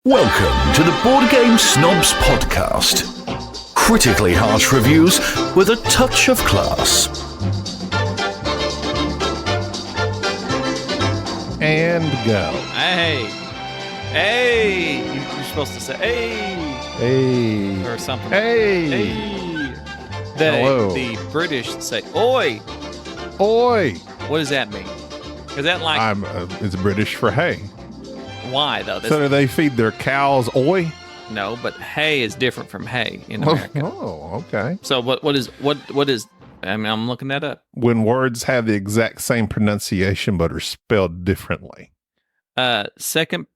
Welcome to the Board Game Snobs podcast. Critically harsh reviews with a touch of class. And go. Hey, you're supposed to say hey or something. Hey. Hello. The British say oi. Oi. What does that mean? Is that like it's British for hey. Why though? So do they feed their cows oi? No, but hay is different from hay in America. Oh, okay. So what is? I mean, I'm looking that up. When words have the exact same pronunciation but are spelled differently. Second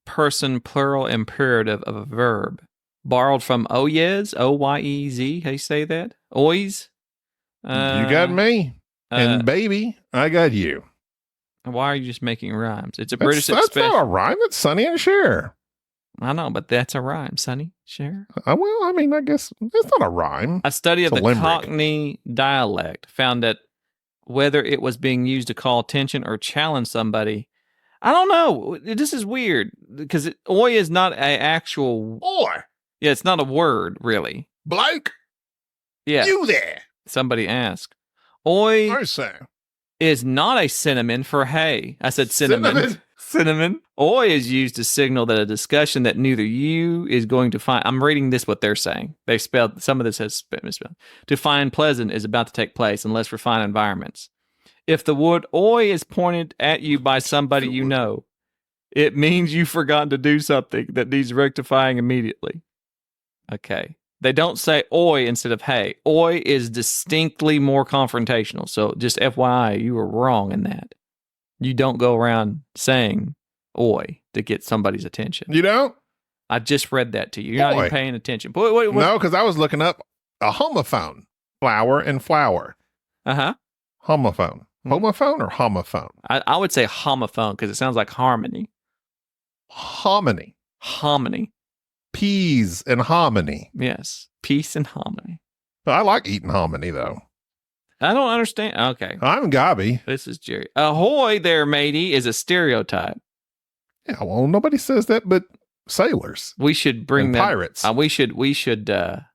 person plural imperative of a verb, borrowed from oyez, O-Y-E-Z. How you say that? Oys. You got me, and baby, I got you. Why are you just making rhymes? It's a That's not a rhyme. It's Sonny and Cher. I know, but that's a rhyme, Sonny. Cher. Well, I mean, I guess it's not a rhyme. A study of It's a the limerick. Cockney dialect found that whether it was being used to call attention or challenge somebody, I don't know. This is weird because oi is not an actual. Oi, Yeah, it's not a word, really. bloke. Yeah. You there? Somebody asked. Oi I say. is not a synonym for hey. I said cinnamon. Cinnamon. Oi is used to signal that a discussion that neither you is going to find. I'm reading this what they're saying. They spelled some of this has misspelled. To find pleasant is about to take place in less refined environments. If the word oi is pointed at you by somebody you know, it means you've forgotten to do something that needs rectifying immediately. Okay. They don't say oi instead of hey. Oi is distinctly more confrontational. So just FYI, you were wrong in that. You don't go around saying oi to get somebody's attention. You don't? I just read that to you. You're not Oi. even paying attention. Wait. No, because I was looking up a homophone. Flower and flower. Uh-huh. Homophone. Homophone or homophone? I would say homophone because it sounds like harmony. Hominy. Hominy. Peas and hominy. Yes. Peace and harmony. I like eating hominy, though. I don't understand. Okay. I'm gobby. This is Jerry. Ahoy there, matey, is a stereotype. Yeah, well, nobody says that but sailors. We should bring And that. pirates. We should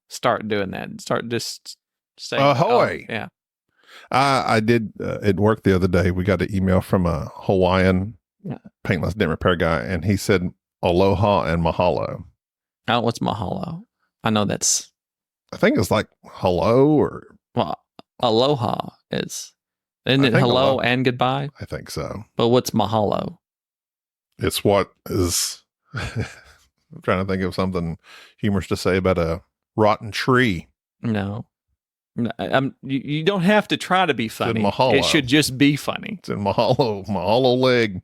start doing that. Start just saying Ahoy. Oh, yeah. I did at work the other day. We got an email from a Hawaiian paintless dent repair guy, and he said aloha and mahalo. Oh, what's mahalo? I know that's I think it's like hello or aloha isn't I it think hello aloha. and goodbye? I think so. But what's mahalo? It's what is I'm trying to think of something humorous to say about a rotten tree. No. You don't have to try to be funny. mahalo. It should just be funny. It's in mahalo leg.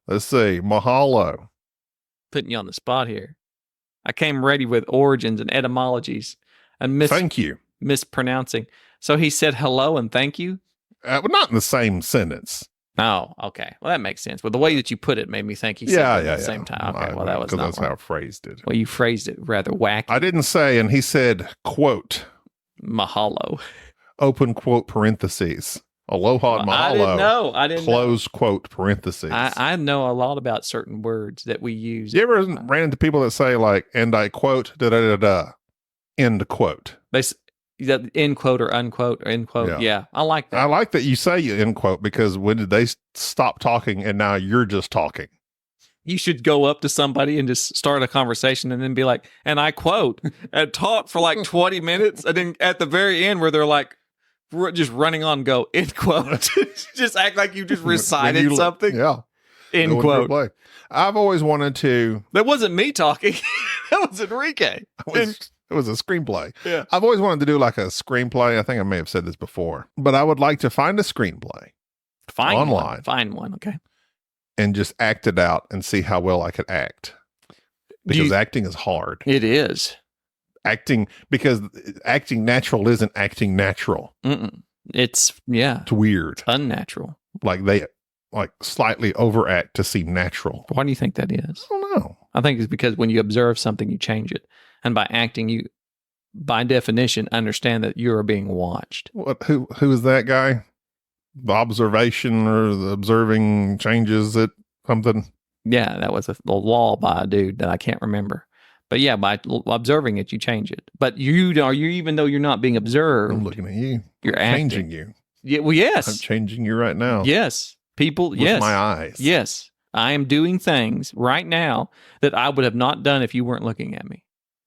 Let's see, mahalo. Putting you on the spot here. I came ready with origins and etymologies and Thank you. mispronouncing. So he said hello and thank you? But not in the same sentence. Oh, okay. Well, that makes sense. Well, the way that you put it made me think he said it at the same time. Okay, well, that was because not that's how I phrased it. Well, you phrased it rather wacky. I didn't say, and he said, quote, Mahalo. open quote parentheses. Aloha and mahalo. I didn't close quote parentheses. I know a lot about certain words that we use. You ever ran into people that say like, and I quote, da da da da, end quote? That end quote or unquote or end quote. Yeah, I like that. I like that you say end quote because when did they stop talking and now you're just talking? You should go up to somebody and just start a conversation and then be like, and I quote, and talk for like 20 minutes. And then at the very end where they're like, just running on, go, end quote. Just act like you just recited something. Yeah. End quote. I've always wanted to. That wasn't me talking. That was Enrique. It was a screenplay. Yeah. I've always wanted to do like a screenplay. I think I may have said this before, but I would like to find a screenplay online. Find one. Okay. And just act it out and see how well I could act. Because acting is hard. It is. Because acting natural isn't acting natural. It's weird. It's unnatural. Like they slightly overact to seem natural. Why do you think that is? I don't know. I think it's because when you observe something, you change it. And by acting, you, by definition, understand that you are being watched. Who is that guy? The observation or the observing changes it something? Yeah, that was a law by a dude that I can't remember. But yeah, by observing it, you change it. But even though you're not being observed, I'm looking at you. You're I'm acting. changing you. Yeah, well, yes. I'm changing you right now. Yes. People, With yes. my eyes. Yes. I am doing things right now that I would have not done if you weren't looking at me.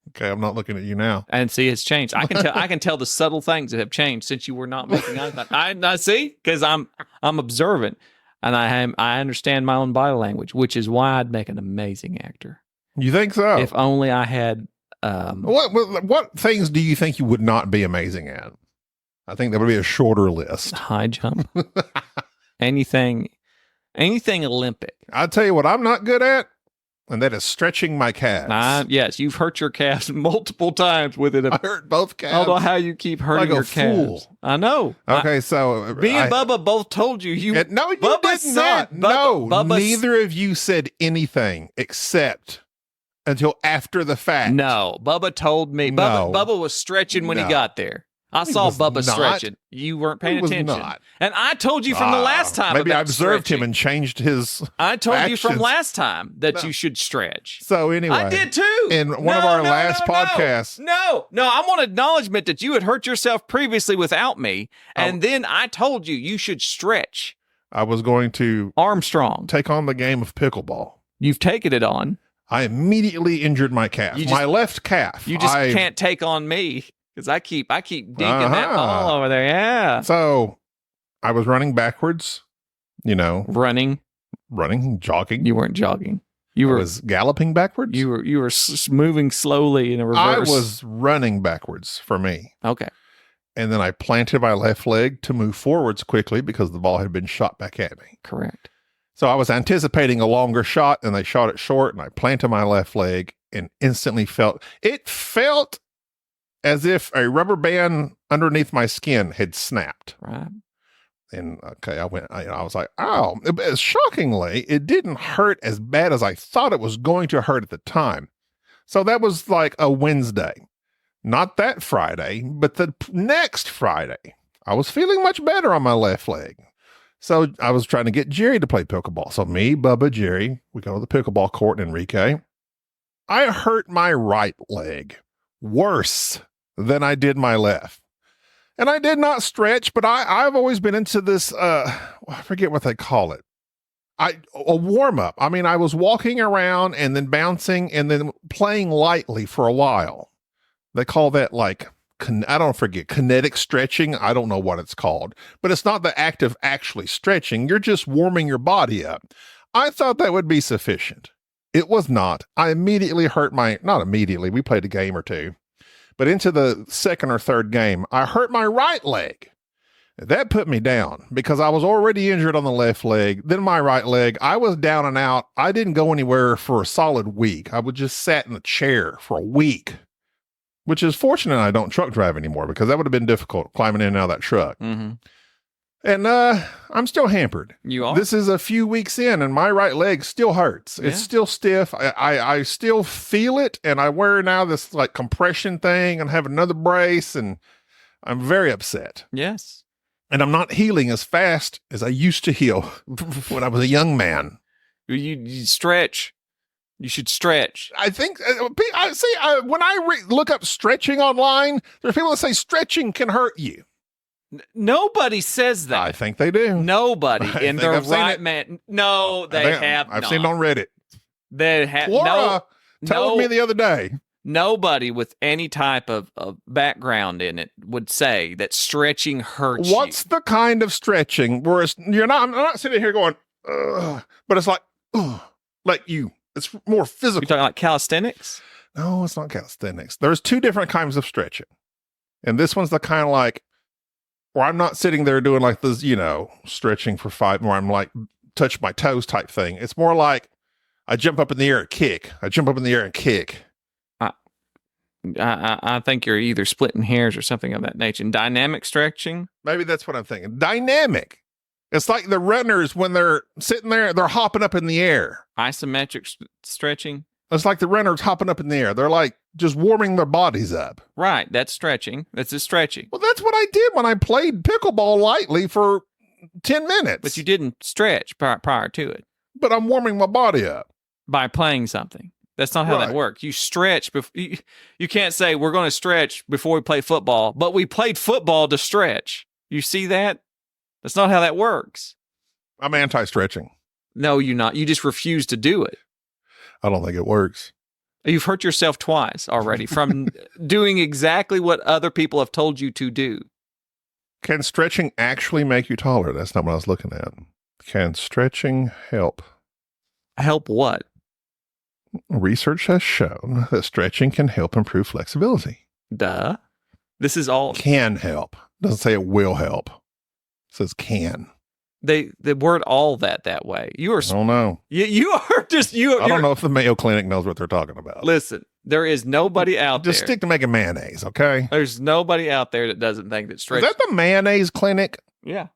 Okay, I'm not looking at you now. And see, it's changed. I can tell. I can tell the subtle things that have changed since you were not making eye contact. I see, because I'm observant, and I understand my own body language, which is why I'd make an amazing actor. You think so? If only I had. What things do you think you would not be amazing at? I think that would be a shorter list. High jump. Anything Olympic. I'll tell you what I'm not good at, and that is stretching my calves. Yes, you've hurt your calves multiple times with it. I hurt both calves. I don't know how you keep hurting like your a fool. calves. I know. Okay, so Me and Bubba both told you. No, you Bubba did not. said- No, Bubba- neither of you said anything except until after the fact. No, Bubba told me. No. Bubba was stretching when he No. got there. I He saw was Bubba not. stretching. You weren't paying He was attention. not. And I told you from the last time. Maybe I about observed stretching. him and changed his. I told you from actions. last time that No. you should stretch. So anyway, I did too. In one of our last podcasts. No, I want acknowledgement that you had hurt yourself previously without me, and then I told you should stretch. I was going to Armstrong, take on the game of pickleball. you've taken it on. I immediately injured my calf, You my left calf. You just can't take on me because I keep dinking that Uh-huh. ball over there. Yeah, So I was running backwards, running. jogging. You weren't jogging. I was galloping backwards. You were moving slowly in a I reverse. was running backwards for me. Okay. And then I planted my left leg to move forwards quickly because the ball had been shot back at me. Correct. So I was anticipating a longer shot and they shot it short, and I planted my left leg and instantly felt as if a rubber band underneath my skin had snapped. Right. And okay, I was like, ow. Shockingly, it didn't hurt as bad as I thought it was going to hurt at the time. So that was like a Wednesday. Not that Friday, but the next Friday. I was feeling much better on my left leg. So I was trying to get Jerry to play pickleball. So me, Bubba, Jerry, we go to the pickleball court in Enrique. I hurt my right leg worse than I did my left. And I did not stretch, but I've always been into this, I forget what they call it. A warm up. I mean, I was walking around and then bouncing and then playing lightly for a while. They call that kinetic stretching. I don't know what it's called, but it's not the act of actually stretching. You're just warming your body up. I thought that would be sufficient. It was not. I immediately not immediately, we played a game or two, but into the second or third game, I hurt my right leg. That put me down because I was already injured on the left leg. Then my right leg, I was down and out. I didn't go anywhere for a solid week. I would just sat in a chair for a week. Which is fortunate I don't truck drive anymore because that would have been difficult climbing in and out of that truck. Mm-hmm. And I'm still hampered. You are? This is a few weeks in and my right leg still hurts. Yeah. It's still stiff. I still feel it. And I wear now this like compression thing and have another brace. And I'm very upset. Yes. And I'm not healing as fast as I used to heal when I was a young man. You stretch. You should stretch. I think, when I look up stretching online, there's people that say stretching can hurt you. Nobody says that. I think they do. Nobody I in think their I've seen right it. man. No, they have I've not. seen it on Reddit. They have Laura told me the other day. Nobody with any type of background in it would say that stretching hurts What's you. the kind of stretching where I'm not sitting here going, ugh, but it's like, ugh, it's more physical. You talking like calisthenics? No, it's not calisthenics. There's two different kinds of stretching. And this one's the kind of like, where I'm not sitting there doing like this, stretching for 5, where I'm like, touch my toes type thing. It's more like I jump up in the air and kick. I jump up in the air and kick. I think you're either splitting hairs or something of that nature. Dynamic stretching? Maybe that's what I'm thinking. Dynamic. It's like the runners when they're sitting there, they're hopping up in the air. Isometric stretching? It's like the runners hopping up in the air. They're like just warming their bodies up. Right. That's stretching. That's a stretching. Well, that's what I did when I played pickleball lightly for 10 minutes. But you didn't stretch prior to it. But I'm warming my body up. by playing something. That's not how that Right. works. You stretch. You can't say we're going to stretch before we play football, but we played football to stretch. You see that? That's not how that works. I'm anti-stretching. No, you're not. You just refuse to do it. I don't think it works. You've hurt yourself twice already from doing exactly what other people have told you to do. Can stretching actually make you taller? That's not what I was looking at. Can stretching help? Help what? Research has shown that stretching can help improve flexibility. Duh. This is all Can help. Doesn't say it will help. It says can. they word all that way. You are I don't know. you are just you. I don't know if the Mayo Clinic knows what they're talking about. Listen, there is nobody out Just there. stick to making mayonnaise, okay? There's nobody out there that doesn't think that Is stretch. that the mayonnaise clinic? Yeah.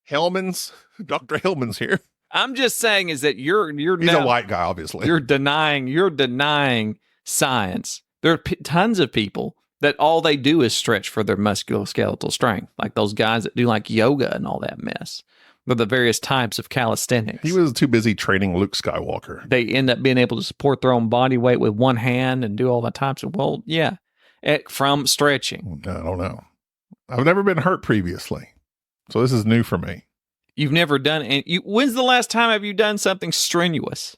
Hellman's? Dr. Hellman's here. I'm just saying is that you're He's now, a white guy, obviously. you're denying science. There are tons of people that all they do is stretch for their musculoskeletal strength, like those guys that do like yoga and all that mess. Or the various types of calisthenics. He was too busy training Luke Skywalker. They end up being able to support their own body weight with one hand and do all the types of, well, yeah, from stretching. I don't know. I've never been hurt previously, so this is new for me. You've never done it. When's the last time have you done something strenuous?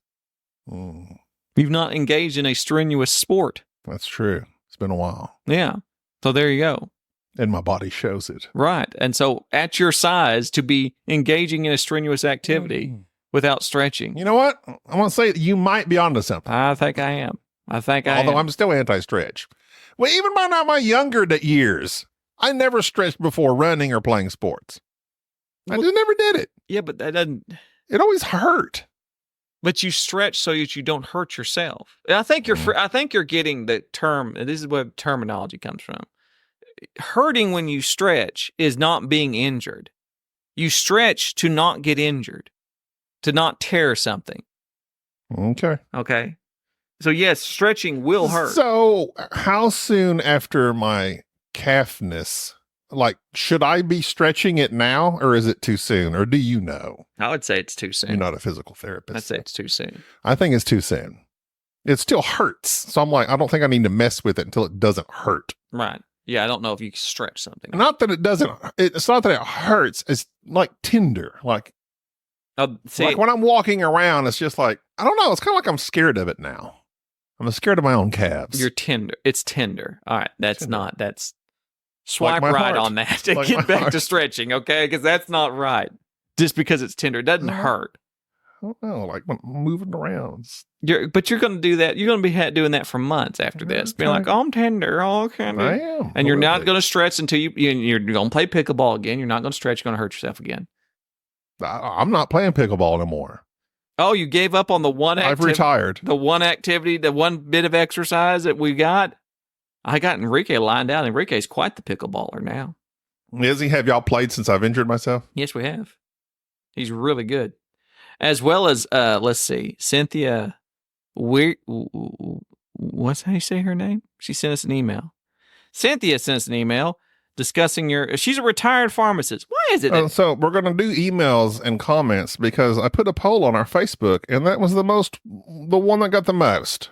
You've not engaged in a strenuous sport. That's true. It's been a while. Yeah. So there you go. And my body shows it. Right. And so at your size, to be engaging in a strenuous activity without stretching. You know what? I want to say you might be onto something. I think I am. Although I'm still anti-stretch. Well, even by not my younger years, I never stretched before running or playing sports. I just never did it. Yeah, but that doesn't. It always hurt. But you stretch so that you don't hurt yourself. And I think I think you're getting the term. And this is where terminology comes from. Hurting when you stretch is not being injured. You stretch to not get injured, to not tear something. Okay. Okay. So yes, stretching will hurt. So how soon after my calfness, like, should I be stretching it now, or is it too soon? Or do you know? I would say it's too soon. You're not a physical therapist. I'd say it's too soon. I think it's too soon. It still hurts. So I'm like, I don't think I need to mess with it until it doesn't hurt. Right. Yeah, I don't know if you can stretch something. Not that it doesn't, it's not that it hurts. It's like tender. Like when I'm walking around, it's just like, I don't know. It's kind of like I'm scared of it now. I'm scared of my own calves. You're tender. It's tender. All right. That's Tender. not, that's swipe Like my right heart. on that to Like my get back heart. to stretching. Okay. Because that's not right. Just because it's tender, it doesn't hurt. I don't know. Like when I'm moving around. But you're going to do that. You're going to be doing that for months after this. Being like, oh, I'm tender. Oh, okay. I am. And you're A little not bit. going to stretch until you're going to play pickleball again. You're not going to stretch. You're going to hurt yourself again. I'm not playing pickleball anymore. Oh, you gave up on the one I've retired. the one activity, the one bit of exercise that we got. I got Enrique lined out. Enrique's quite the pickleballer now. Izzy, have y'all played since I've injured myself? Yes, we have. He's really good. As well as, let's see, Cynthia, what's how you say her name? She sent us an email. Cynthia sent us an email discussing she's a retired pharmacist. Why is it? So we're going to do emails and comments because I put a poll on our Facebook and that was the one that got the most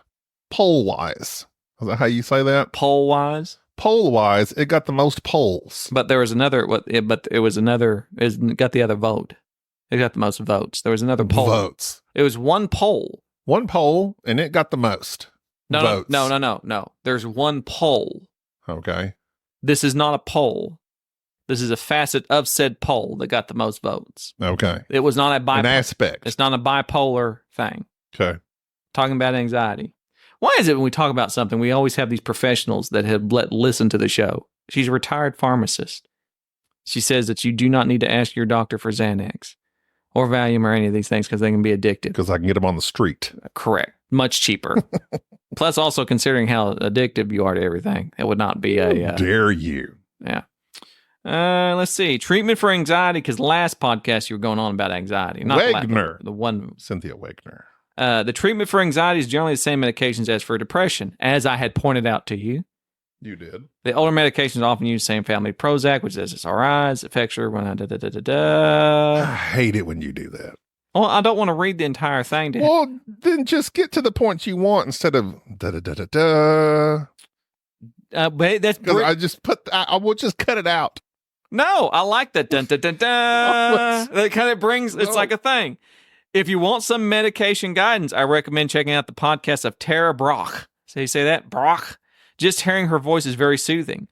poll-wise. Is that how you say that? Poll-wise? Poll-wise, it got the most polls. But there was another, it got the other vote. It got the most votes. There was another poll. Votes. It was one poll. One poll, and it got the most votes. No. There's one poll. Okay. This is not a poll. This is a facet of said poll that got the most votes. Okay. It was not a An aspect. It's not a bipolar thing. Okay. Talking about anxiety. Why is it when we talk about something, we always have these professionals that have listen to the show? She's a retired pharmacist. She says that you do not need to ask your doctor for Xanax or Valium or any of these things because they can be addictive. Because I can get them on the street. Correct. Much cheaper. Plus, also considering how addictive you are to everything, it would not be a... How dare you? Yeah. Let's see. Treatment for anxiety, because last podcast you were going on about anxiety. Not Wegner. the one... Cynthia Wegner. The treatment for anxiety is generally the same medications as for depression, as I had pointed out to you. You did. The older medications often use the same family Prozac, which is SSRIs, Effexor, I hate it when you do that. Well, I don't want to read the entire thing to him. Well, then just get to the points you want instead of da-da-da-da-da. But that's Because I just I will just cut it out. No, I like that. Dun, dun, dun, dun. That kind of brings, it's like a thing. If you want some medication guidance, I recommend checking out the podcast of Tara Brock. So you say that? Brock? Just hearing her voice is very soothing.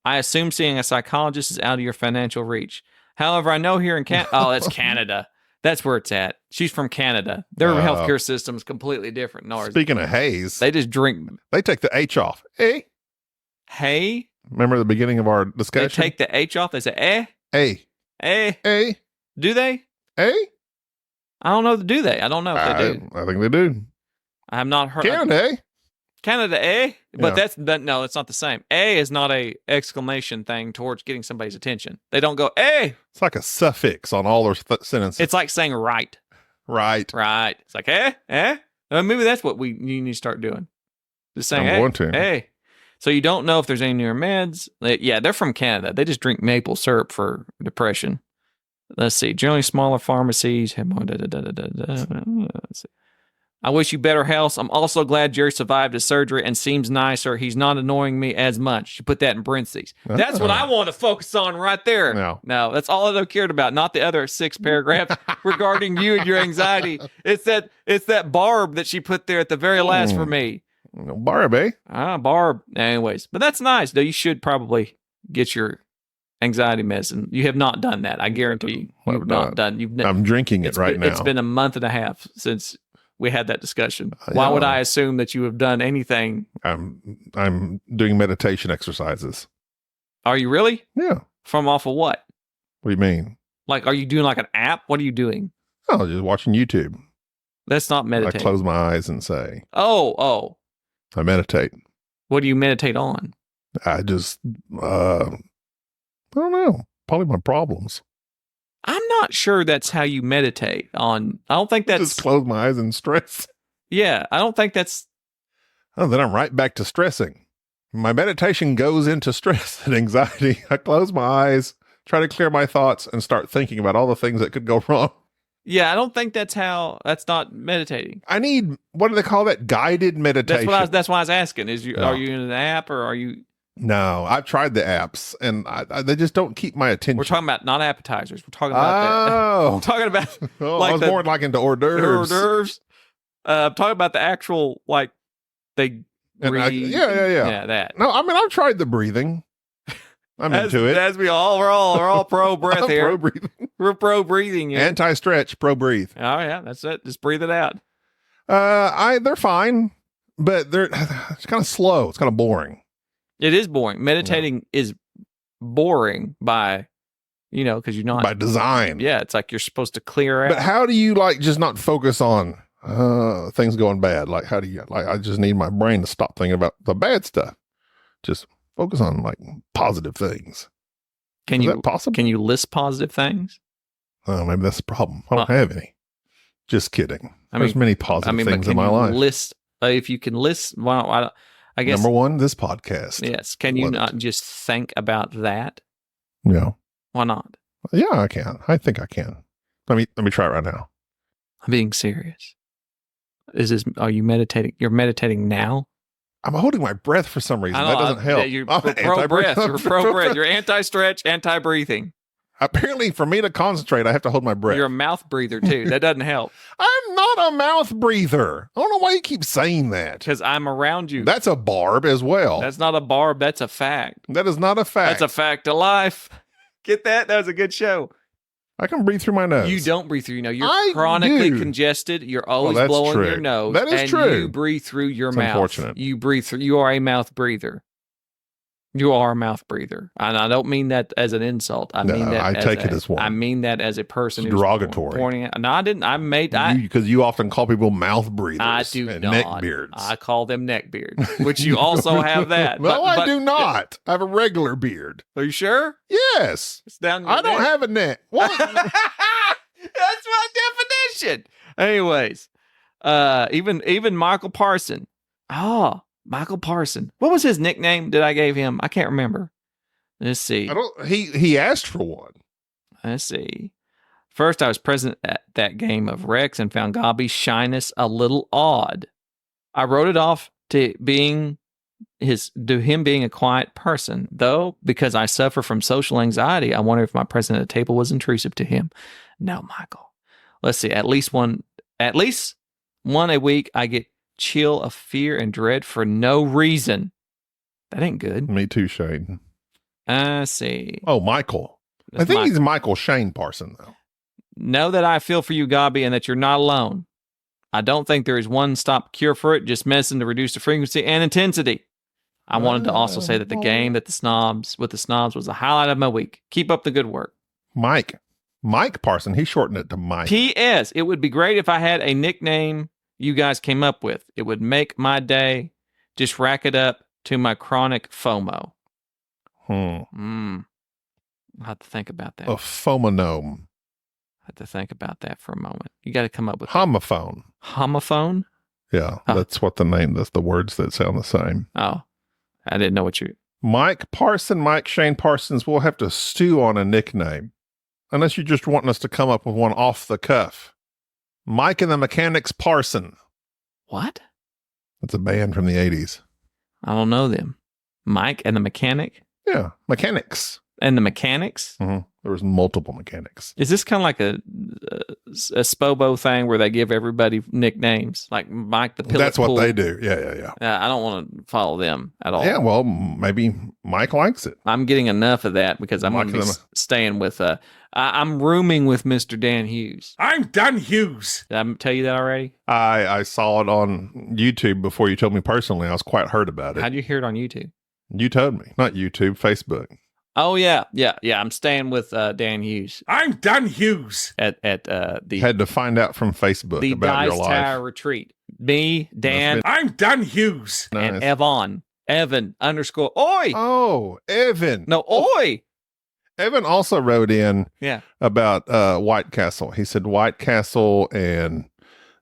I assume seeing a psychologist is out of your financial reach. However, I know here in Canada, oh, that's Canada. That's where it's at. She's from Canada. Their healthcare system is completely different than ours. Speaking of haze, they just drink. They take the H off. Hey? Remember the beginning of our discussion? They take the H off. They say, A. Do they? A? I don't know. Do they? I don't know if they do. I think they do. I have not heard. Canada, But no, it's not the same. A is not a exclamation thing towards getting somebody's attention. They don't go, A. It's like a suffix on all their sentences. It's like saying right. Right. It's like, maybe that's what you need to start doing. Just saying, I'm going to. Hey. So you don't know if there's any newer meds. They're from Canada. They just drink maple syrup for depression. Let's see. Generally smaller pharmacies. Let's see. I wish you better health. I'm also glad Jerry survived his surgery and seems nicer. He's not annoying me as much. You put that in parentheses. That's what I want to focus on right there. No, that's all I cared about, not the other 6 paragraphs regarding you and your anxiety. It's that Barb that she put there at the very last for me. Barb, eh? Barb. Anyways, but that's nice. Though you should probably get your anxiety medicine. You have not done that. I guarantee you. You've not done. I'm drinking it right now. It's been a month and a half since we had that discussion. Why would I assume that you have done anything? I'm doing meditation exercises. Are you really? Yeah. From off of what? What do you mean? Like, are you doing like an app? What are you doing? Oh, just watching YouTube. That's not meditating. I close my eyes and say. Oh. I meditate. What do you meditate on? I just, I don't know. Probably my problems. I'm not sure that's how you meditate on. I don't think that's. Just close my eyes and stress. Yeah, I don't think that's. Oh, then I'm right back to stressing. My meditation goes into stress and anxiety. I close my eyes, try to clear my thoughts, and start thinking about all the things that could go wrong. Yeah, I don't think that's not meditating. I need, what do they call that? Guided meditation. That's why I was asking. Are you in an app or are you? No, I've tried the apps and they just don't keep my attention. We're talking about not appetizers. We're talking about that. I'm talking about I was more like into hors d'oeuvres. I'm talking about the actual, like, they breathe. Yeah, that. No, I mean, I've tried the breathing. I'm into it. As we're all pro breath here. Pro breathing. We're pro breathing. Anti-stretch, pro breathe. Oh yeah, that's it. Just breathe it out. They're fine, but it's kind of slow. It's kind of boring. It is boring. Meditating is boring by, because you're not by design. Yeah, it's like you're supposed to clear out. But how do you just not focus on things going bad? Like, how do you I just need my brain to stop thinking about the bad stuff. Just focus on positive things. Is that possible? Can you list positive things? Oh, maybe that's the problem. I don't have any. Just kidding. There's many positive things in my life. List if you can list. Well, I guess number one, this podcast. Yes. Can you not just think about that? No. Why not? Yeah, I can. I think I can. Let me try it right now. I'm being serious. Are you meditating? You're meditating now? I'm holding my breath for some reason. That doesn't help. You're pro-breath. You're pro-breath. You're anti-stretch, anti-breathing. Apparently, for me to concentrate, I have to hold my breath. You're a mouth breather, too. That doesn't help. I'm not a mouth breather. I don't know why you keep saying that. Because I'm around you. That's a barb as well. That's not a barb. That's a fact. That is not a fact. That's a fact of life. Get that? That was a good show. I can breathe through my nose. You don't breathe through your nose. You're chronically congested. You're always blowing your nose. That is true. You breathe through your mouth. Unfortunate. You breathe through. You are a mouth breather. You are a mouth breather. And I don't mean that as an insult. I mean that take it as one. I mean that as a person who's derogatory. Pointing at, no, I didn't. Because you often call people mouth breathers. I do not. Neckbeards. I call them neckbeards, which you also have that. No, I do not. I have a regular beard. Are you sure? Yes. It's down your I don't neck. have a neck. What? That's my definition. Anyways, even Michael Parson. Oh, Michael Parson. What was his nickname that I gave him? I can't remember. Let's see. He asked for one. Let's see. First, I was present at that game of Rex and found Gobby's shyness a little odd. I wrote it off to him being a quiet person, though, because I suffer from social anxiety. I wonder if my presence at the table was intrusive to him. No, Michael. Let's see. At least one a week, I get chill of fear and dread for no reason. That ain't good. Me too, Shane. I see. Oh, Michael. I think he's Michael Shane Parson, though. Know that I feel for you, Gobby, and that you're not alone. I don't think there is one-stop cure for it, just medicine to reduce the frequency and intensity. I wanted to also say that the game with the snobs was the highlight of my week. Keep up the good work. Mike Parson. He shortened it to Mike. P.S. It would be great if I had a nickname you guys came up with. It would make my day. Just rack it up to my chronic FOMO. I'll have to think about that. A fomonome. I have to think about that for a moment. You got to come up with homophone. Homophone? Yeah, that's what that's the words that sound the same. Oh, I didn't know what you... Mike Parson, Mike Shane Parsons, we'll have to stew on a nickname. Unless you're just wanting us to come up with one off the cuff. Mike and the Mechanics Parson. What? That's a band from the 80s. I don't know them. Mike and the Mechanic? Yeah, Mechanics. And the Mechanics? Mm-hmm. There was multiple mechanics. Is this kind of like a Spobo thing where they give everybody nicknames? Like Mike the Pilot That's what Pool? they do. Yeah. I don't want to follow them at all. Yeah, well, maybe Mike likes it. I'm getting enough of that because I'm going to be staying with... I'm rooming with Mr. Dan Hughes. I'm Dan Hughes. Did I tell you that already? I saw it on YouTube before you told me personally. I was quite hurt about it. How'd you hear it on YouTube? You told me. Not YouTube, Facebook. Oh, yeah. I'm staying with Dan Hughes. I'm Dan Hughes. At the... Had to find out from Facebook the about your Dice life. Tower Retreat. Me, Dan... I'm Dan Hughes. And Evan _... Oi! Oh, Evan. No, oi! Evan also wrote in about White Castle. He said White Castle and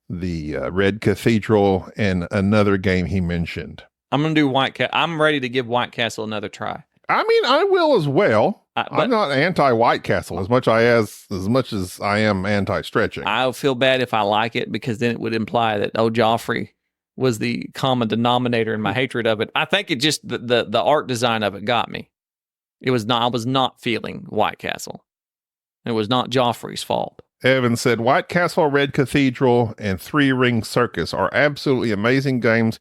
the Red Cathedral and another game he mentioned. I'm going to do White Castle. I'm ready to give White Castle another try. I mean, I will as well. I'm not anti-White Castle as much as I am anti-stretching. I'll feel bad if I like it because then it would imply that Joffrey was the common denominator in my hatred of it. I think it just the art design of it got me. I was not feeling White Castle. It was not Joffrey's fault. Evan said White Castle, Red Cathedral, and Three Ring Circus are absolutely amazing games.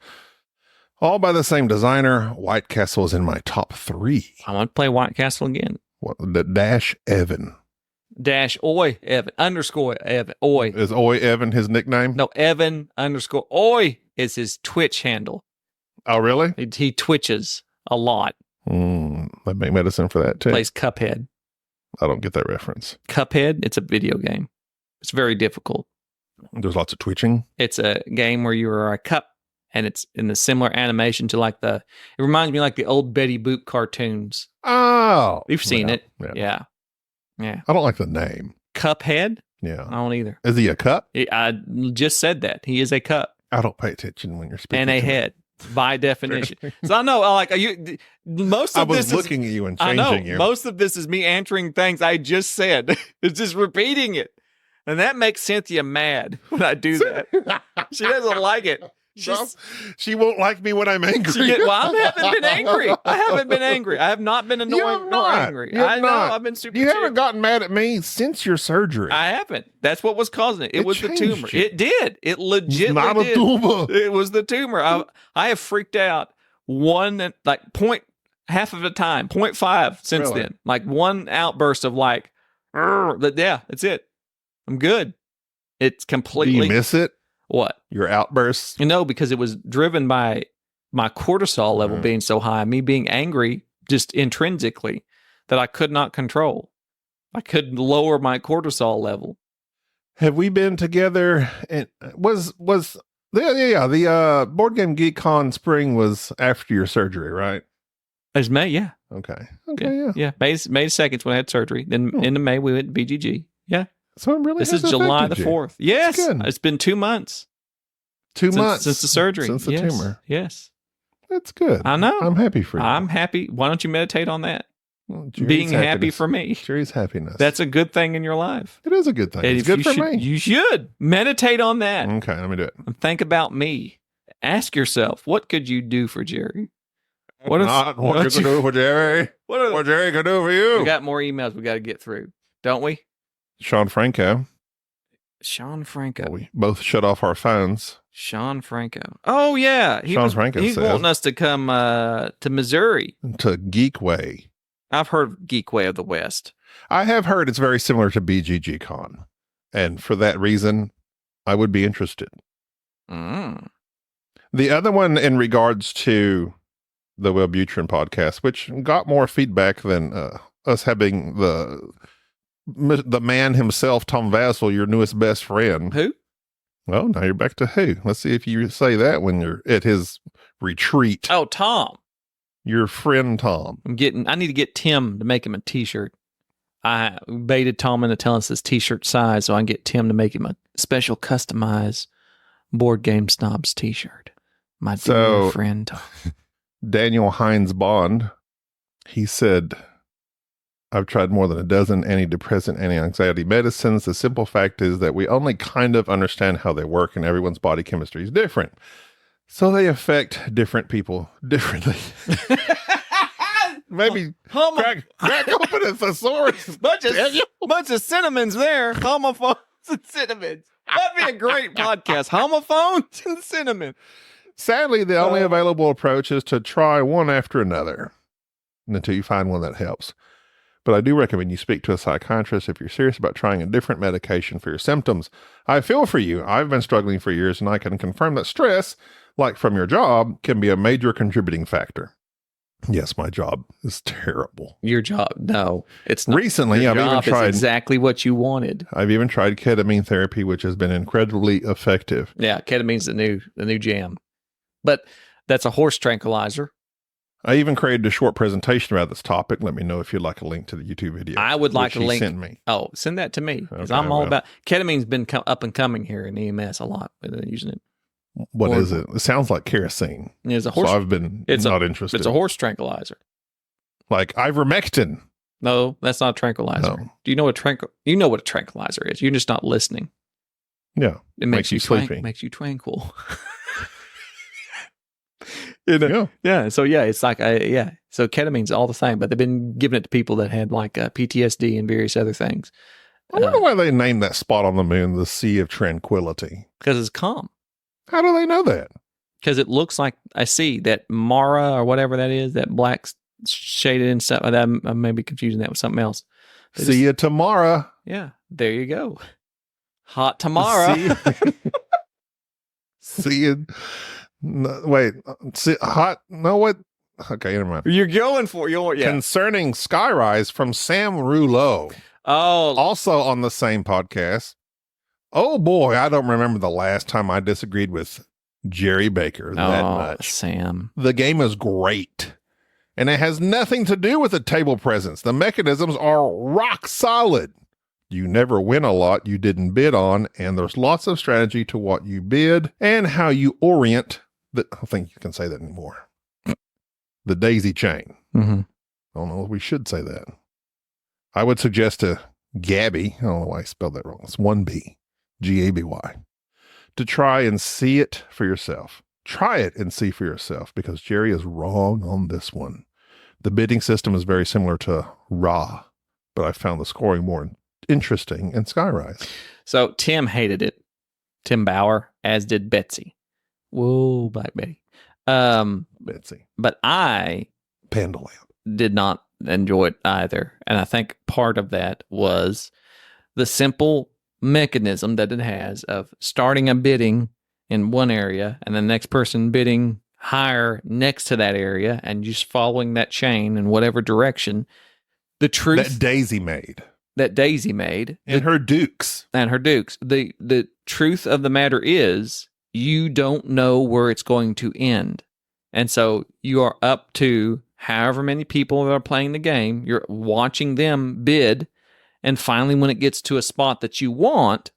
All by the same designer. White Castle is in my top 3. I want to play White Castle again. What, the Dash Evan. Dash Oi Evan _ Evan. Oi. Is Oi Evan his nickname? No, Evan _ Oi is his Twitch handle. Oh, really? He twitches a lot. They make medicine for that too. Plays Cuphead. I don't get that reference. Cuphead, it's a video game. It's very difficult. There's lots of twitching. It's a game where you are a cup. And it's in the similar animation to it reminds me like the old Betty Boop cartoons. Oh. We've seen it. Yeah. Yeah. I don't like the name. Cuphead? Yeah. I don't either. Is he a cup? I just said that. He is a cup. I don't pay attention when you're speaking. And a head, by definition. So I know, most of I was this looking at you and changing you. Most of this is me answering things I just said. It's just repeating it. And that makes Cynthia mad when I do that. She doesn't like it. She won't like me when I'm angry. I haven't been angry. I have not been annoying nor angry. I know. I've been super You haven't gotten mad at me since your surgery. I haven't. That's what was causing it. It was the tumor. It did. It legitimately not a tumor. It was the tumor. I have freaked out half of the time, 0.5 since then. Like one outburst of that's it. I'm good. It's completely. Do you miss it? What? Your outbursts? Because it was driven by my cortisol level being so high, me being angry just intrinsically that I could not control. I couldn't lower my cortisol level. Have we been together? And was the Board Game Geek Con spring was after your surgery, right? It's May, yeah. Okay, yeah. May 2nd is when I had surgery. Then into May we went to BGG. Yeah. So it really this is July the 4th. Yes, it's been 2 months. 2 months since the surgery, since the tumor. Yes, that's good. I know. I'm happy for you. I'm happy. Why don't you meditate on that? Well, Jerry's being happy happiness. for me. Jerry's happiness. That's a good thing in your life. It is a good thing. And It's if good you for should- me. You should meditate on that Okay, let me do it. and think about me. Ask yourself, what could you do for Jerry? What if Not what you can do for Jerry. What are What Jerry can do for you. we got more emails we got to get through, don't we? Sean Franco. Sean Franco. We both shut off our phones. Sean Franco. Oh yeah, Sean Franco He's says- wanting us to come to Missouri. To Geekway. I've heard of Geekway of the West. I have heard it's very similar to BGG Con. And for that reason, I would be interested. Mm. The other one in regards to the Wellbutrin podcast, which got more feedback than us having the man himself, Tom Vassell, your newest best friend. Who? Well, now you're back to who? Let's see if you say that when you're at his retreat. Oh, Tom. Your friend Tom. I need to get Tim to make him a T-shirt. I baited Tom into telling us his T-shirt size, so I can get Tim to make him a special customized Board Game Snobs T-shirt. My dear friend Tom. Daniel Hines Bond, he said, I've tried more than a dozen antidepressant, anti-anxiety medicines. The simple fact is that we only kind of understand how they work, and everyone's body chemistry is different. So they affect different people differently. Maybe crack open a thesaurus. bunch of cinnamons there. Homophones and cinnamons. That'd be a great podcast. Homophones and cinnamon. Sadly, the only available approach is to try one after another until you find one that helps. But I do recommend you speak to a psychiatrist if you're serious about trying a different medication for your symptoms. I feel for you. I've been struggling for years, and I can confirm that stress, like from your job, can be a major contributing factor. Yes, my job is terrible. Your job? No, it's not. Recently, Your I've even job is tried exactly what you wanted. I've even tried ketamine therapy, which has been incredibly effective. Yeah, ketamine's the new jam, but that's a horse tranquilizer. I even created a short presentation about this topic. Let me know if you'd like a link to the YouTube video. I would like which a he link. sent me. Oh, send that to me because Okay, I'm all well. about ketamine's been up and coming here in EMS a lot. We've been using it. What Or- is it? It sounds like kerosene. It's a horse. So I've been it's not interested. It's a horse tranquilizer. Like ivermectin. No, that's not a tranquilizer. No. Do you know what You know what a tranquilizer is? You're just not listening. Yeah. It makes you sleepy. Makes you tranquil. Yeah. Yeah. So yeah, it's like So ketamine's all the same, but they've been giving it to people that had like PTSD and various other things I wonder why they named that spot on the moon the Sea of Tranquility. because it's calm. How do they know that? Because it looks like I see that Mara or whatever that is, that black shaded and stuff. I may be confusing that with something else. They See you tomorrow. Yeah, there you go. Hot tomorrow. See you. No, wait. See, hot. No, what? Okay, never mind. You're going for yeah. Concerning Skyrise from Sam Rouleau, Oh, also on the same podcast. Oh boy, I don't remember the last time I disagreed with Jerry Baker that much. Sam. The game is great, and it has nothing to do with the table presence. The mechanisms are rock solid. You never win a lot you didn't bid on, and there's lots of strategy to what you bid and how you orient the, I don't think you can say that anymore. The daisy chain. Mm-hmm. I don't know if we should say that. I would suggest to Gabby, I don't know why I spelled that wrong. It's 1B, Gaby, to try and see it for yourself. Try it and see for yourself because Jerry is wrong on this one. The bidding system is very similar to Ra, but I found the scoring more interesting in Skyrise. So Tim hated it. Tim Bauer, as did Betsy. Whoa, Black Betty. Betsy. But I Panda Lamp. did not enjoy it either. And I think part of that was the simple mechanism that it has of starting a bidding in one area and the next person bidding higher next to that area and just following that chain in whatever direction. The truth That Daisy made. that Daisy made And her Dukes. and her dukes. The truth of the matter is you don't know where it's going to end. And so you are up to however many people that are playing the game. You're watching them bid. And finally, when it gets to a spot that you want,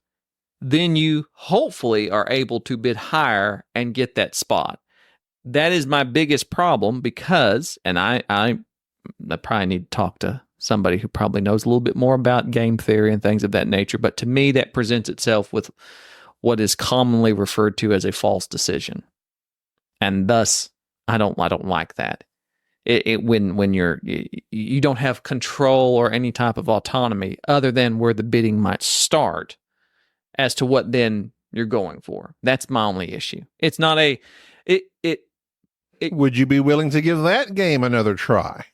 then you hopefully are able to bid higher and get that spot. That is my biggest problem because, and I I probably need to talk to somebody who probably knows a little bit more about game theory and things of that nature. But to me, that presents itself with what is commonly referred to as a false decision. And thus, I don't like that. When you don't have control or any type of autonomy other than where the bidding might start as to what then you're going for. That's my only issue. It's not Would you be willing to give that game another try?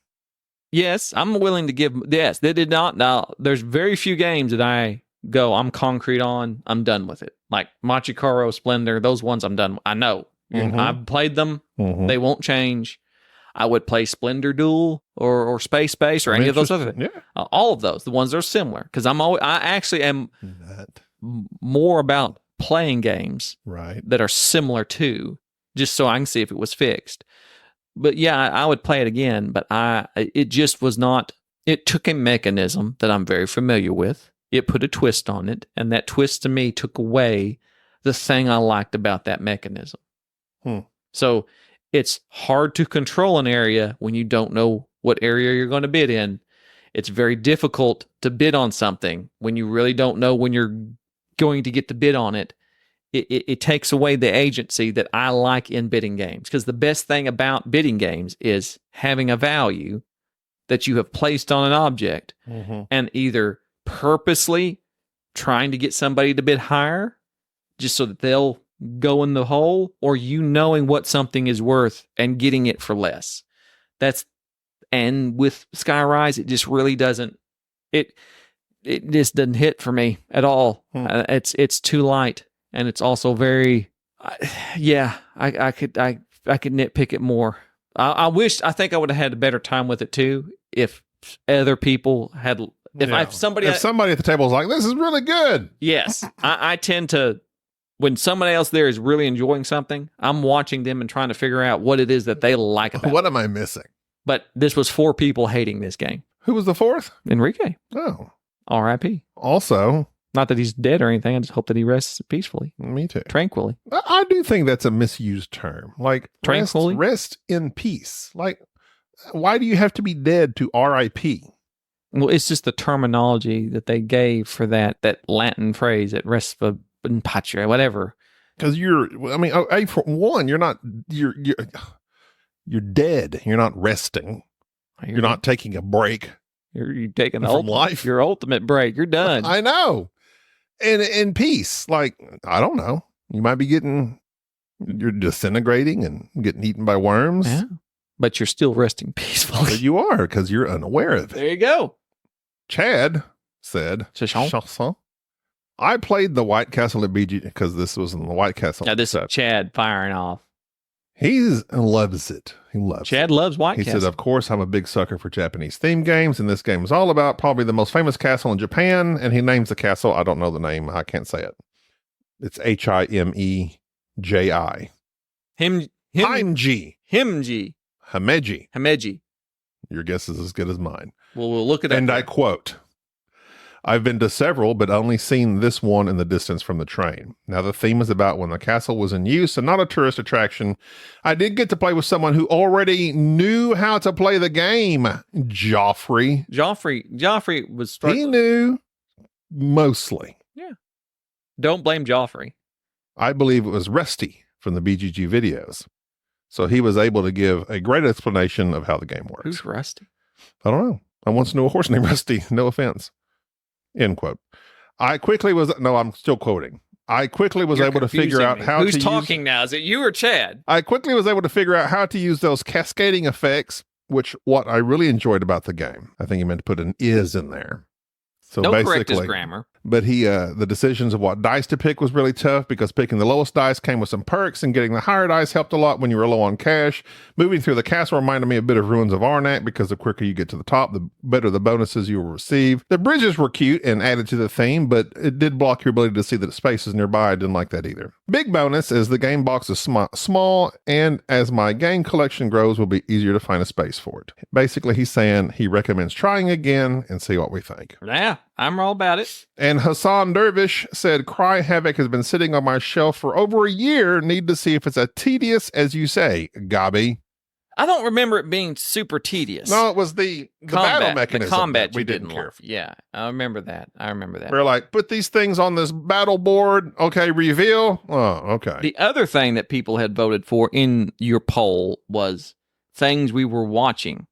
Yes, I'm willing to give. Yes, they did not. Now, there's very few games that I go, I'm concrete on, I'm done with it. Like Machikaro, Splendor, those ones I'm done. I know. I've played them. They won't change. I would play Splendor Duel or Space Base or any of those other things. Yeah. All of those, the ones that are similar. Because I actually am more about playing games that are similar to, just so I can see if it was fixed. But yeah, I would play it again, but it just was not, it took a mechanism that I'm very familiar with. It put a twist on it, and that twist to me took away the thing I liked about that mechanism. So it's hard to control an area when you don't know what area you're going to bid in. It's very difficult to bid on something when you really don't know when you're going to get to bid on it. It takes away the agency that I like in bidding games, because the best thing about bidding games is having a value that you have placed on an object and either purposely trying to get somebody to bid higher just so that they'll go in the hole, or you knowing what something is worth and getting it for less. And with Skyrise, it just really doesn't, it just doesn't hit for me at all. It's too light. And it's also very, I could nitpick it more. I think I would have had a better time with it too if other people had. If somebody at the table was like, "This is really good." Yes, I tend to. When somebody else there is really enjoying something, I'm watching them and trying to figure out what it is that they like about it. What am I missing? But this was 4 people hating this game. Who was the 4th? Enrique. Oh, R.I.P. Also. Not that he's dead or anything. I just hope that he rests peacefully. Me too. Tranquilly. I do think that's a misused term. Like, tranquilly? Rest in peace. Like, why do you have to be dead to R.I.P.? Well, it's just the terminology that they gave for that Latin phrase, that resta in patria, whatever. Because you're dead. You're not resting. You're not taking a break. You're taking from life. Your ultimate break. You're done. I know. And in peace, like, I don't know. You might be you're disintegrating and getting eaten by worms. Yeah. But you're still resting peacefully. But you are, because you're unaware of it. There you go. Chad said, Chanson. I played the White Castle at BG, because this was in the White Castle. Now, this is Chad firing off. He loves it. Chad loves White Castle. He said, of course, I'm a big sucker for Japanese theme games, and this game is all about probably the most famous castle in Japan, and he names the castle. I don't know the name. I can't say it. It's Himeji. Himeji. Your guess is as good as mine. Well, we'll look at it. And I quote, I've been to several, but only seen this one in the distance from the train. Now, the theme is about when the castle was in use and not a tourist attraction. I did get to play with someone who already knew how to play the game. Joffrey was... He knew mostly. Yeah. Don't blame Joffrey. I believe it was Rusty from the BGG videos. So he was able to give a great explanation of how the game works. Who's Rusty? I don't know. I once knew a horse named Rusty. No offense. End quote. I'm still quoting. I quickly was able to figure out how to use... Who's talking now? Is it you or Chad? I quickly was able to figure out how to use those cascading effects, what I really enjoyed about the game. I think he meant to put an is in there. So don't correct his grammar. But the decisions of what dice to pick was really tough, because picking the lowest dice came with some perks, and getting the higher dice helped a lot when you were low on cash. Moving through the castle reminded me a bit of Ruins of Arnak, because the quicker you get to the top, the better the bonuses you will receive. The bridges were cute and added to the theme, but it did block your ability to see the spaces nearby. I didn't like that either. Big bonus is the game box is small, and as my game collection grows, will be easier to find a space for it. Basically, he's saying he recommends trying again and see what we think. Yeah, I'm all about it. And Hassan Dervish said, Cry Havoc has been sitting on my shelf for over a year. Need to see if it's as tedious as you say, Gabi. I don't remember it being super tedious. No, it was the battle mechanism. The combat that we you didn't like. care for. Yeah, I remember that. We're like, put these things on this battle board. Okay, reveal. Oh, okay. The other thing that people had voted for in your poll was things we were watching,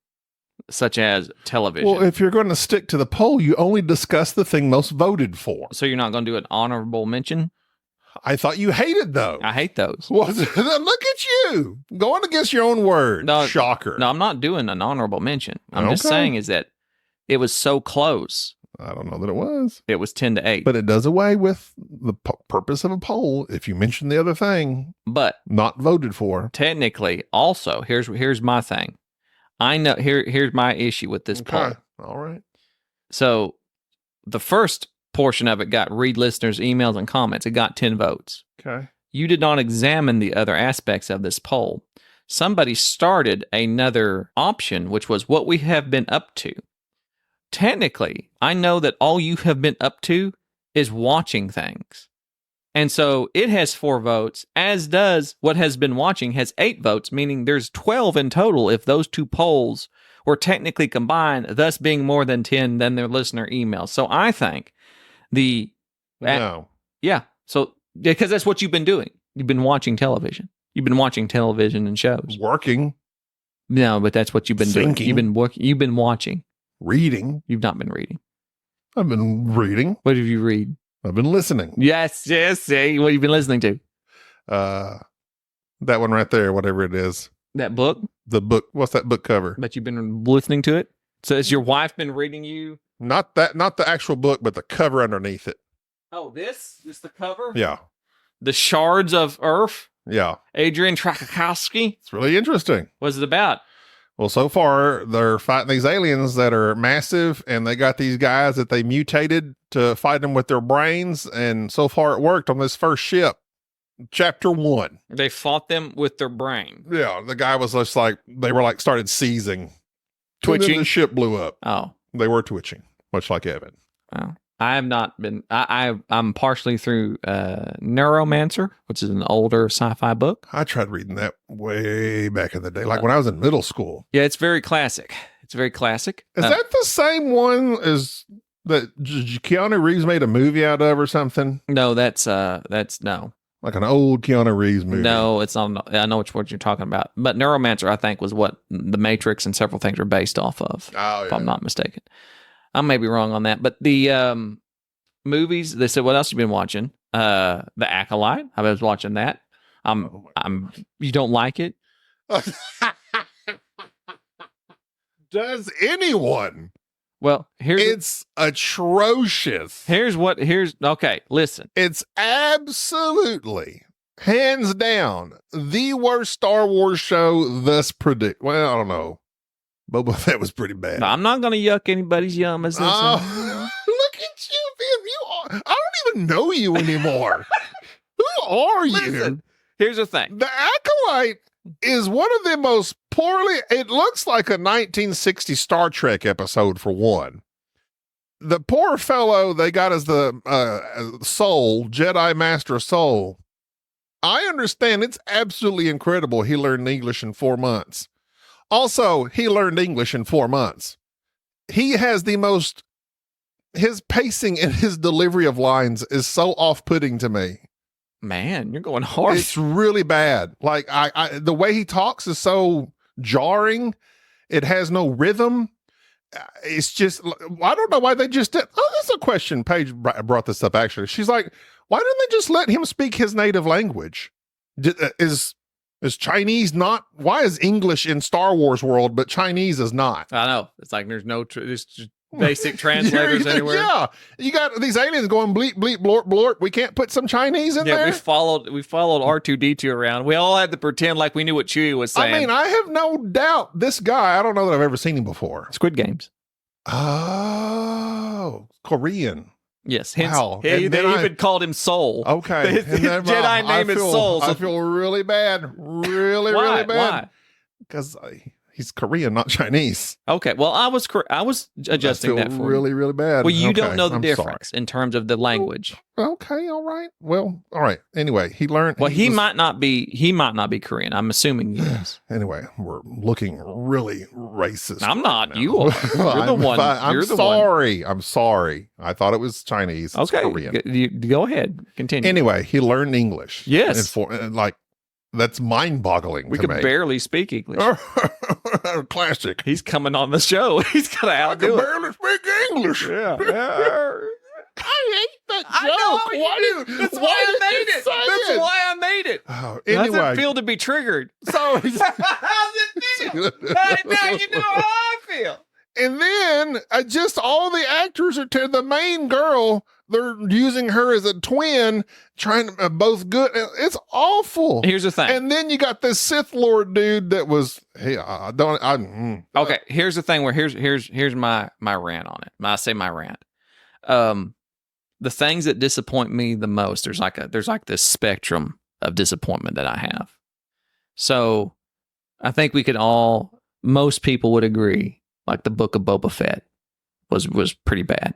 such as television. Well, if you're going to stick to the poll, you only discuss the thing most voted for. So you're not going to do an honorable mention? I thought you hated those. I hate those. Well, look at you going against your own word. No, Shocker. No, I'm not doing an honorable mention. I'm just Okay. saying is that it was so close. I don't know that it was. It was 10-8. But it does away with the purpose of a poll if you mention the other thing But not voted for. technically, also, here's my thing. I know here's my issue with this poll. All right. So the first portion of it got read listeners' emails and comments. It got 10 votes. Okay. You did not examine the other aspects of this poll. Somebody started another option, which was what we have been up to. Technically, I know that all you have been up to is watching things. And so it has 4 votes, as does what has been watching has 8 votes, meaning there's 12 in total if those 2 polls were technically combined, thus being more than 10 than their listener emails. So I think No. yeah. So because that's what you've been doing. You've been watching television. You've been watching television and shows. Working, No, but that's what you've been doing. Thinking. You've been working. You've been watching. reading. You've not been reading. I've been reading. What have you read? I've been listening. Yes. See what you've been listening to. That one right there, whatever it is. That book. The book. What's that book cover? But you've been listening to it. So has your wife been reading you? Not the actual book, but the cover underneath it. Oh, this is the cover. Yeah. The Shards of Earth. Yeah. Adrian Trakakowski. It's really interesting. What's it about? Well, so far they're fighting these aliens that are massive, and they got these guys that they mutated to fight them with their brains. And so far it worked on this first ship. Chapter 1. They fought them with their brain. Yeah. The guy was just like, they were like started seizing. Twitching? And then the ship blew up. Oh. They were twitching, much like Evan. Oh. I have not been. I'm partially through Neuromancer, which is an older sci-fi book. I tried reading that way back in the day, like when I was in middle school. Yeah, it's very classic. It's very classic. Is that the same one as that Keanu Reeves made a movie out of or something? No, that's no. Like an old Keanu Reeves movie. No, it's not. I know what you're talking about. But Neuromancer, I think, was what The Matrix and several things are based off of, Oh, if I'm not mistaken. I may be wrong on that. But the movies, they said, what else you been watching? The Acolyte. I was watching that. You don't like it? Does anyone? Well, It's atrocious. Okay, listen. It's absolutely, hands down, the worst Star Wars show thus produced. Well, I don't know. Boba Fett was pretty bad. No, I'm not going to yuck anybody's yum. As this. Oh, look at you, Vin. You are, I don't even know you anymore. Who are you? Listen, here's the thing. The Acolyte is one of the most poorly, it looks like a 1960 Star Trek episode for one. The poor fellow they got as the Soul, Jedi Master Soul. I understand it's absolutely incredible he learned English in 4 months. Also, he learned English in 4 months. He has his pacing and his delivery of lines is so off-putting to me. Man, you're going hard. It's really bad. Like the way he talks is so jarring. It has no rhythm. It's just, I don't know why they just did. Oh, that's a question. Paige brought this up actually. She's like, why didn't they just let him speak his native language? Is Chinese not? Why is English in Star Wars world, but Chinese is not? I know. It's like there's no there's just basic translators anywhere. Yeah, you got these aliens going bleep bleep blorp blorp. We can't put some Chinese in there. We followed R2D2 around. We all had to pretend like we knew what Chewie was saying. I mean, I have no doubt this guy. I don't know that I've ever seen him before. Squid Games. Oh, Korean. Yes. Hence, Wow. they And then even called him Soul. Okay. His Jedi name is Soul. I feel really bad. Really, Why? really bad. Why? Because He's Korean, not Chinese. Okay. Well, I was adjusting I that feel for really, you. really bad. Well, you Okay, don't know the I'm difference in terms of the language. sorry. Okay, all right. Well, all right. Anyway, he learned. Well, he was- might not be. He might not be Korean. I'm assuming he is. Anyway, we're looking really racist. I'm not. right now. You are. You're the one. I'm You're the sorry. I'm sorry. I thought it was Chinese. It's Okay. Korean. Go ahead. Continue. Anyway, he learned English. Yes. And like, that's mind-boggling we to could me. barely speak English. Classic. He's coming on the show. He's gonna I can outdo it. barely speak English. Yeah. I hate that joke. I know. Why did, That's why why I did made you it. say That's it? why I made it. Oh, How's anyway. it feel to be triggered? So, How's it feel? Now you know how I feel. and then just all the actors are to the main girl. They're using her as a twin, trying to both good. It's awful. Here's the thing. And then you got this Sith Lord dude that was, hey, Okay, here's the thing. Where here's my rant on it. I say my rant. The things that disappoint me the most. There's like this spectrum of disappointment that I have. So I think most people would agree. Like the Book of Boba Fett was pretty bad.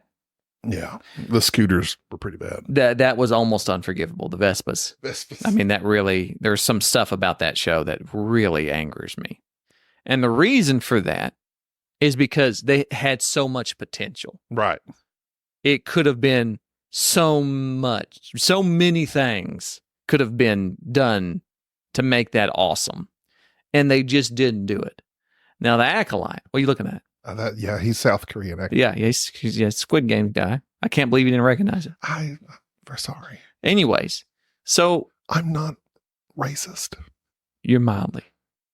Yeah, the scooters were pretty bad. That was almost unforgivable. The Vespas. I mean, there's some stuff about that show that really angers me. And the reason for that is because they had so much potential. Right. It could have been so many things could have been done to make that awesome. And they just didn't do it. Now, the Acolyte, what are you looking at? He's South Korean. Actually. Yeah, he's a Squid Game guy. I can't believe you didn't recognize it. I'm sorry. Anyways, so I'm not racist. you're mildly.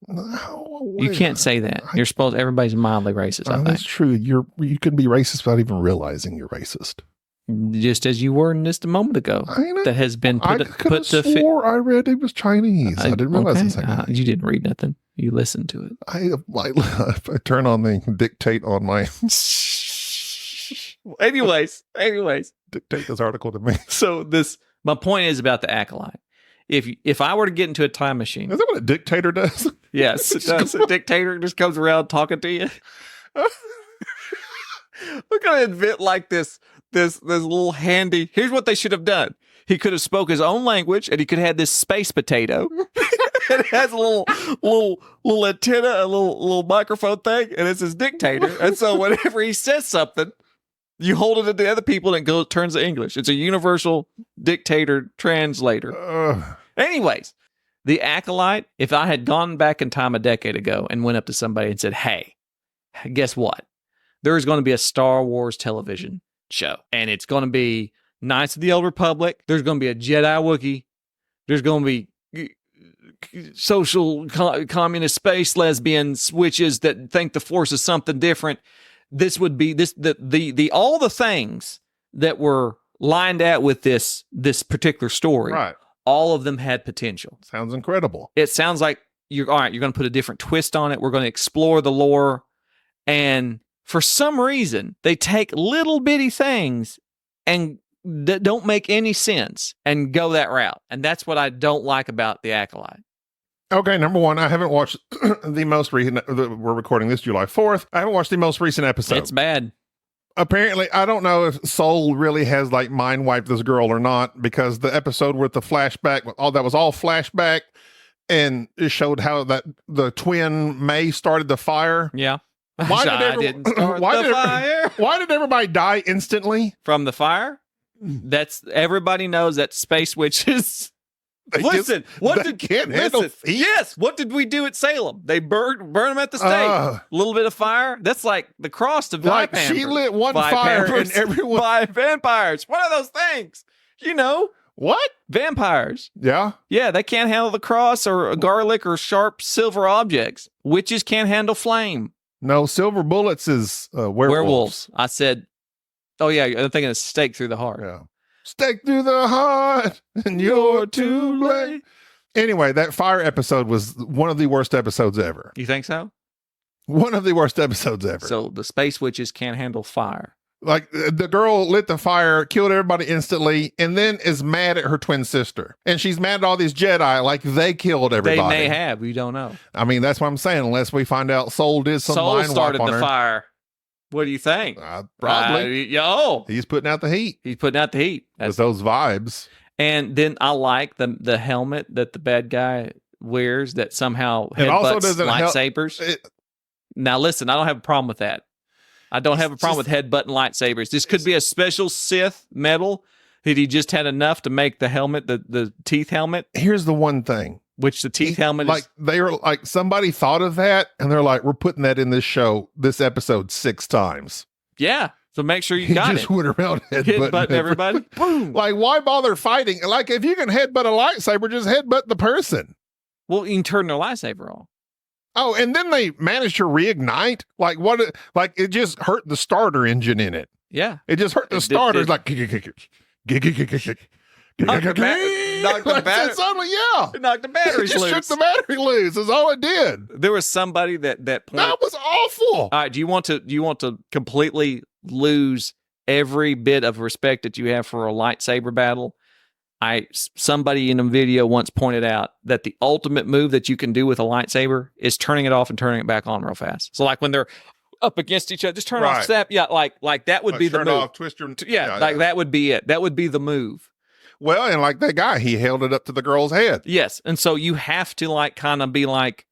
No, You can't say that. You're supposed. Everybody's mildly racist. I That's think. true. You can be racist without even realizing you're racist. Just as you were just a moment ago. I know. That has been I could have swore I read it was Chinese. I didn't realize this. You didn't read nothing. You listened to it. I turn on the dictate on my Anyways, dictate this article to me. so my point is about the Acolyte. If I were to get into a time machine, Is that what a dictator does? yes, it does. A dictator just comes around talking to you. We're gonna invent like this little handy. Here's what they should have done. He could have spoke his own language, and he could have had this space potato. It has a little antenna, a little microphone thing, and it's his dictator. And so whenever he says something, you hold it to the other people, and it turns to English. It's a universal dictator translator. Anyways, the Acolyte. If I had gone back in time a decade ago and went up to somebody and said, "Hey, guess what? There is going to be a Star Wars television show, and it's going to be Knights of the Old Republic. There's going to be a Jedi Wookiee. There's going to be social communist space lesbians, witches that think the Force is something different. This would be the all the things that were lined out with this particular story. Right. All of them had potential. Sounds incredible. It sounds like you're all right. You're going to put a different twist on it. We're going to explore the lore, and for some reason, they take little bitty things and that don't make any sense and go that route. And that's what I don't like about the Acolyte. Okay, number one, I haven't watched the most recent. We're recording this July 4th. I haven't watched the most recent episode. It's bad. Apparently, I don't know if Soul really has like mind wiped this girl or not, because the episode with the flashback, that was all flashback, and it showed how that the twin May started the fire. Yeah. Why I didn't start the fire. Why did everybody die instantly? From the fire? That's everybody knows that space witches. Listen, can't handle heat. Yes, what did we do at Salem? They burn them at the stake. A little bit of fire. That's like the cross to like vampires. she lit one fire and everyone by vampires. What are those things? You know what? Vampires. Yeah, they can't handle the cross or garlic or sharp silver objects. Witches can't handle flame. No, silver bullets is werewolves. I said, oh yeah, I'm thinking of stake through the heart. Yeah. Stake through the heart, and you're too late. Anyway, that fire episode was one of the worst episodes ever. You think so? One of the worst episodes ever. So the space witches can't handle fire. Like the girl lit the fire, killed everybody instantly, and then is mad at her twin sister. And she's mad at all these Jedi like they killed everybody. They may have. We don't know. I mean, that's what I'm saying. Unless we find out Soul did some Soul mind started wipe on the her. fire. What do you think? Probably. He's putting out the heat He's putting out the heat. with those vibes. And then I like the helmet that the bad guy wears that somehow It also headbutts doesn't help- lightsabers. Now listen, I don't have a problem with that. I don't have a problem with headbutting lightsabers. This could be a special Sith metal that he just had enough to make the helmet, the teeth helmet, Here's the one thing. which the teeth helmet Like is. they were like somebody thought of that and they're like, we're putting that in this show, this episode 6 times. Yeah. So make sure you He got just it. went around Headbutting everybody. Boom. Like, why bother fighting? Like, if you can headbutt a lightsaber, just headbutt the person. Well, you can turn their lightsaber on. Oh, and then they managed to reignite. Like, what? Like, it just hurt the starter engine in it. Yeah. It just hurt the It did- starters. did- Like, Knocked the battery. It's only, yeah. It knocked the It batteries just loose. shook the battery loose. That's all it did. There was somebody that point. That was awful. All right, do you want to completely lose every bit of respect that you have for a lightsaber battle? Somebody in a video once pointed out that the ultimate move that you can do with a lightsaber is turning it off and turning it back on real fast. So like when they're up against each other, just turn it off, Right. snap. Yeah, like that would Like, be the turn move. off, twist your, Yeah, that would be it. That would be the move. Well, and like that guy, he held it up to the girl's head. Yes, and so you have to like kind of be like,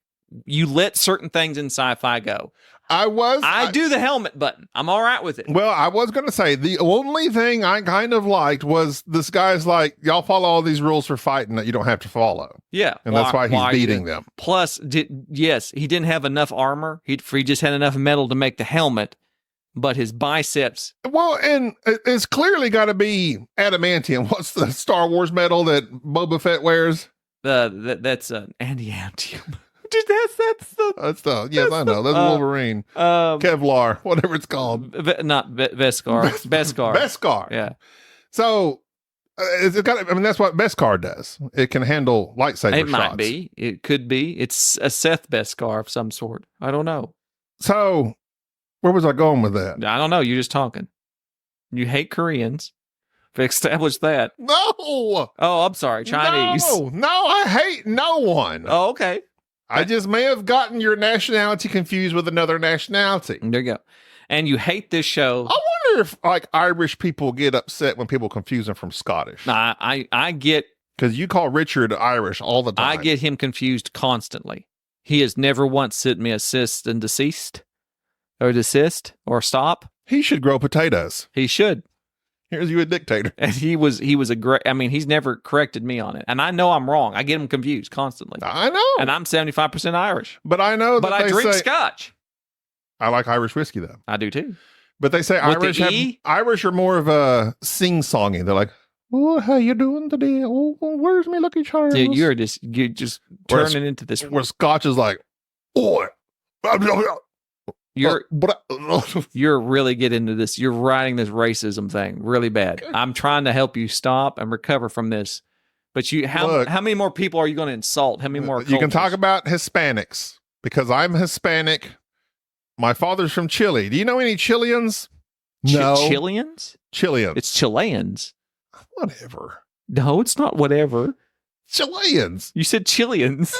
you let certain things in sci-fi go. I do the helmet button. I'm all right with it. Well, I was going to say the only thing I kind of liked was this guy's like, y'all follow all these rules for fighting that you don't have to follow. Yeah, And that's why he's are you beating doing- them. Plus, yes, he didn't have enough armor. He just had enough metal to make the helmet, but his biceps. Well, and it's clearly got to be adamantium. What's the Star Wars metal that Boba Fett wears? That's anti-adamantium. That's the, yes, I know. That's Wolverine. Kevlar, whatever it's called. Not Beskar. Beskar. Beskar. Yeah. So, it's got, I mean, that's what Beskar does. It can handle lightsaber It shots. might be. It could be. It's a Seth Beskar of some sort. I don't know. So, where was I going with that? I don't know. You're just talking. You hate Koreans. We established that. No. Oh, I'm sorry. Chinese. No, I hate no one. Oh, okay. I just may have gotten your nationality confused with another nationality. There you go. And you hate this show. I wonder if like Irish people get upset when people confuse them from Scottish. I get Because you call Richard Irish all the time. I get him confused constantly. He has never once sent me assist and desist or desist or stop. He should grow potatoes. He should. Here's you a dictator. And he was a great, I mean, he's never corrected me on it. And I know I'm wrong. I get him confused constantly. I know. And I'm 75% Irish. But I know that But I they drink say, scotch. I like Irish whiskey though. I do too. But they say With the Irish have, E? Irish are more of a sing-songy. They're like, oh, how you doing today? Oh, where's me Lucky Charms? Dude, you're just Whereas- turning into this. Where Scotch is like, oh, You're really getting into this. You're riding this racism thing really bad. I'm trying to help you stop and recover from this. But Look. how many more people are you going to insult? How many more? You can talk cultures? about Hispanics because I'm Hispanic. My father's from Chile. Do you know any Chileans? No. Chileans? Chileans. It's Chileans. Whatever. No, it's not whatever. Chileans. You said Chileans.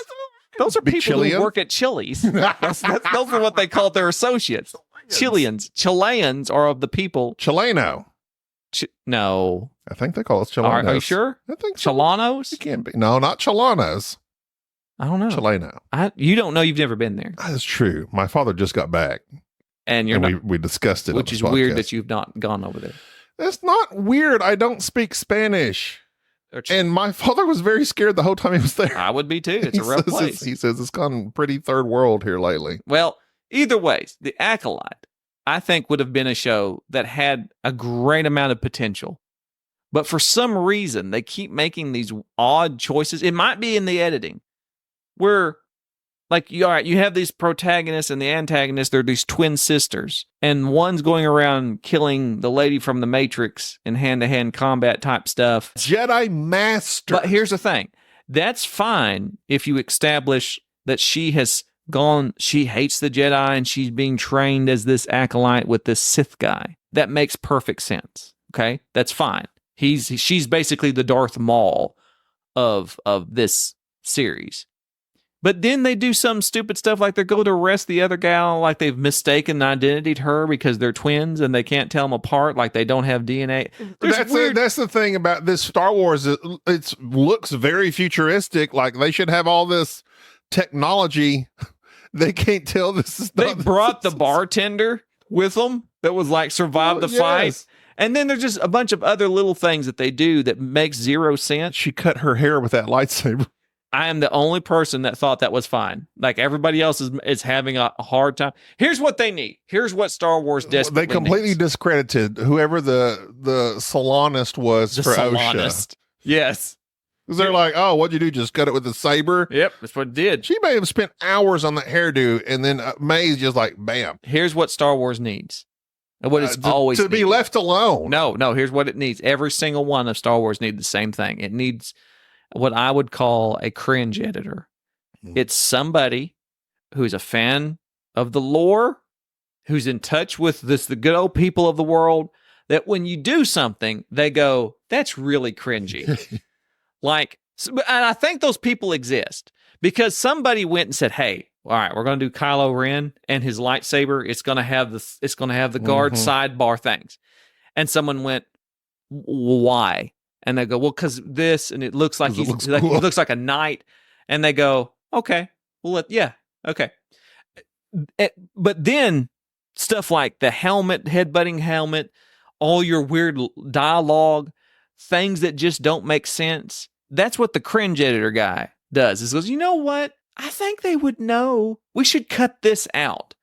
Those are Big people Chileans? who work at Chili's. Those are what they call their associates. Chileans. Chileans are of the people. Chileno. No. I think they call us Chilenos. Are you sure? I think so. Chilanos? It can't be. No, not Chilanos. I don't know. Chileno. You don't know. You've never been there. That's true. My father just got back. And you're And not, we discussed it. which on is this weird podcast. that you've not gone over there. That's not weird. I don't speak Spanish. And my father was very scared the whole time he was there. I would be too. It's a He rough says place. He says it's gone pretty third world here lately. Well, either way, The Acolyte, I think, would have been a show that had a great amount of potential. But for some reason, they keep making these odd choices. It might be in the editing where, like, all right, you have these protagonists and the antagonists. They're these twin sisters. And one's going around killing the lady from the Matrix in hand-to-hand combat type stuff. Jedi Master. But here's the thing. That's fine if you establish that she hates the Jedi and she's being trained as this acolyte with this Sith guy. that makes perfect sense. Okay, that's fine. She's basically the Darth Maul of this series. But then they do some stupid stuff like they're going to arrest the other gal, like they've mistaken identity to her because they're twins and they can't tell them apart, like they don't have DNA. That's the thing about this Star Wars. It looks very futuristic. Like they should have all this technology. They can't tell this is They brought the bartender with them that was like survived the fight. And then there's just a bunch of other little things that they do that makes zero sense. She cut her hair with that lightsaber. I am the only person that thought that was fine. Like everybody else is having a hard time. Here's what they need. Here's what Star Wars desperately They completely needs. discredited whoever the salonist was for OSHA. Yes. Because they're like, oh, what'd you do? Just cut it with a saber? Yep, that's what it did. She may have spent hours on that hairdo, and then May's just like, bam. Here's what Star Wars needs. And what it's always to be needed. left alone. No, here's what it needs. Every single one of Star Wars needs the same thing. It needs what I would call a cringe editor. It's somebody who's a fan of the lore, who's in touch with the good old people of the world, that when you do something, they go, that's really cringy. And I think those people exist because somebody went and said, hey, all right, we're going to do Kylo Ren and his lightsaber. It's going to have the guard sidebar things. And someone went, why? And they go, well, because this, and it looks like he looks like a knight. And they go, okay, well, okay. But then stuff like the helmet, headbutting helmet, all your weird dialogue, things that just don't make sense. That's what the cringe editor guy does. Is goes, you know what? I think they would know. We should cut this out.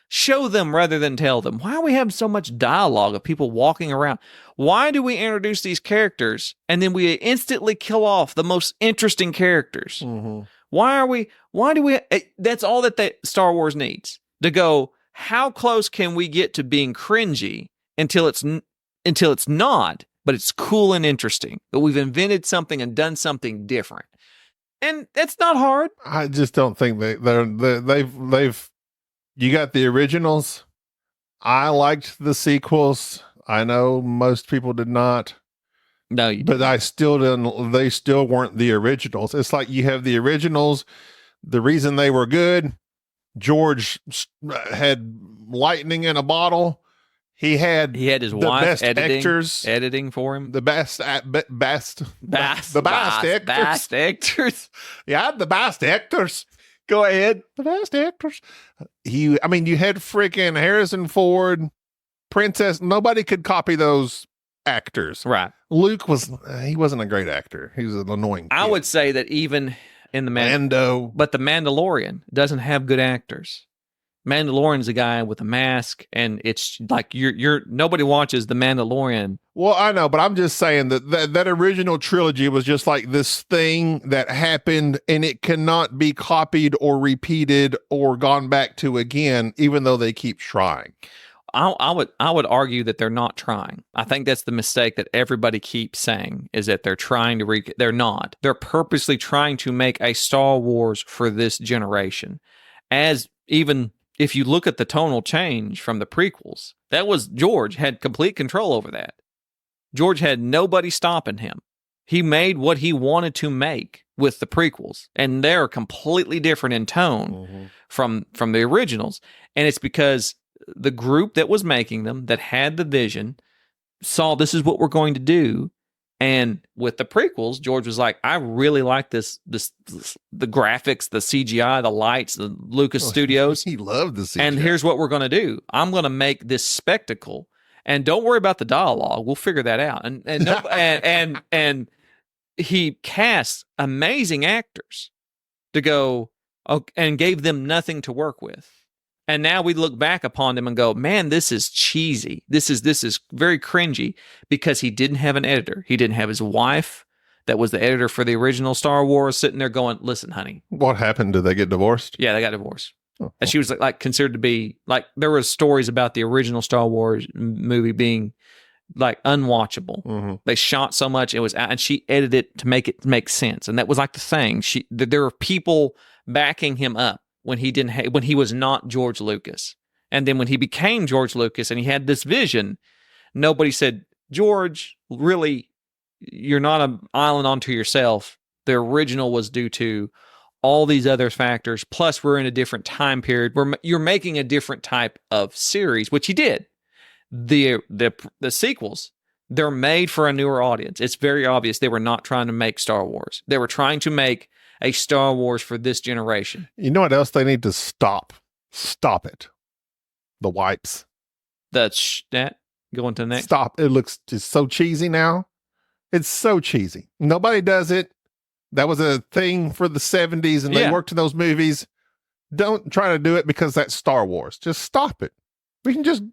Show them rather than tell them. Why are we having so much dialogue of people walking around? Why do we introduce these characters and then we instantly kill off the most interesting characters? Mm-hmm. Why do we, that's all that Star Wars needs to go, how close can we get to being cringy until it's not, but it's cool and interesting, that we've invented something and done something different. And that's not hard. I just don't think they've you got the originals. I liked the sequels. I know most people did not. No, you but I still didn't. They still weren't the originals. It's like you have the originals. The reason they were good, George had lightning in a bottle. He had his wife editing for him. The best actors. Yeah, the best actors. Go ahead. The best actors. You had freaking Harrison Ford, Princess. Nobody could copy those actors. Right. Luke he wasn't a great actor. He was an annoying kid. I would say that even in the Mando. But the Mandalorian doesn't have good actors. Mandalorian's a guy with a mask, and it's like you're nobody watches the Mandalorian. Well, I know, but I'm just saying that original trilogy was just like this thing that happened, and it cannot be copied or repeated or gone back to again, even though they keep trying. I would argue that they're not trying. I think that's the mistake that everybody keeps saying, is that they're trying to they're not. They're purposely trying to make a Star Wars for this generation. As even if you look at the tonal change from the prequels, that was George had complete control over that. George had nobody stopping him. He made what he wanted to make with the prequels, and they're completely different in tone from the originals. And it's because the group that was making them, that had the vision, saw this is what we're going to do. And with the prequels, George was like, I really like the graphics, the CGI, the lights, the Lucas Studios. He loved the CGI. And here's what we're going to do. I'm going to make this spectacle. And don't worry about the dialogue. We'll figure that out. And he cast amazing actors to go and gave them nothing to work with. And now we look back upon them and go, man, this is cheesy. This is very cringy, because he didn't have an editor. He didn't have his wife that was the editor for the original Star Wars sitting there going, listen, honey. What happened? Did they get divorced? Yeah, they got divorced. Oh. And she was like considered to be like, there were stories about the original Star Wars movie being like unwatchable. Mm-hmm. They shot so much, it was, and she edited it to make it make sense. And that was like the thing. There were people backing him up when he was not George Lucas. And then when he became George Lucas and he had this vision, Nobody said, George, really, you're not an island unto yourself. The original was due to all these other factors. Plus, we're in a different time period. You're making a different type of series, which he did. The sequels, they're made for a newer audience. It's very obvious they were not trying to make Star Wars. They were trying to make a Star Wars for this generation. You know what else they need to stop? Stop it. The wipes. That going to the next. Stop. It looks just so cheesy now. It's so cheesy. Nobody does it. That was a thing for the 70s and they worked in those movies. Don't try to do it because that's Star Wars. Just stop it. We can just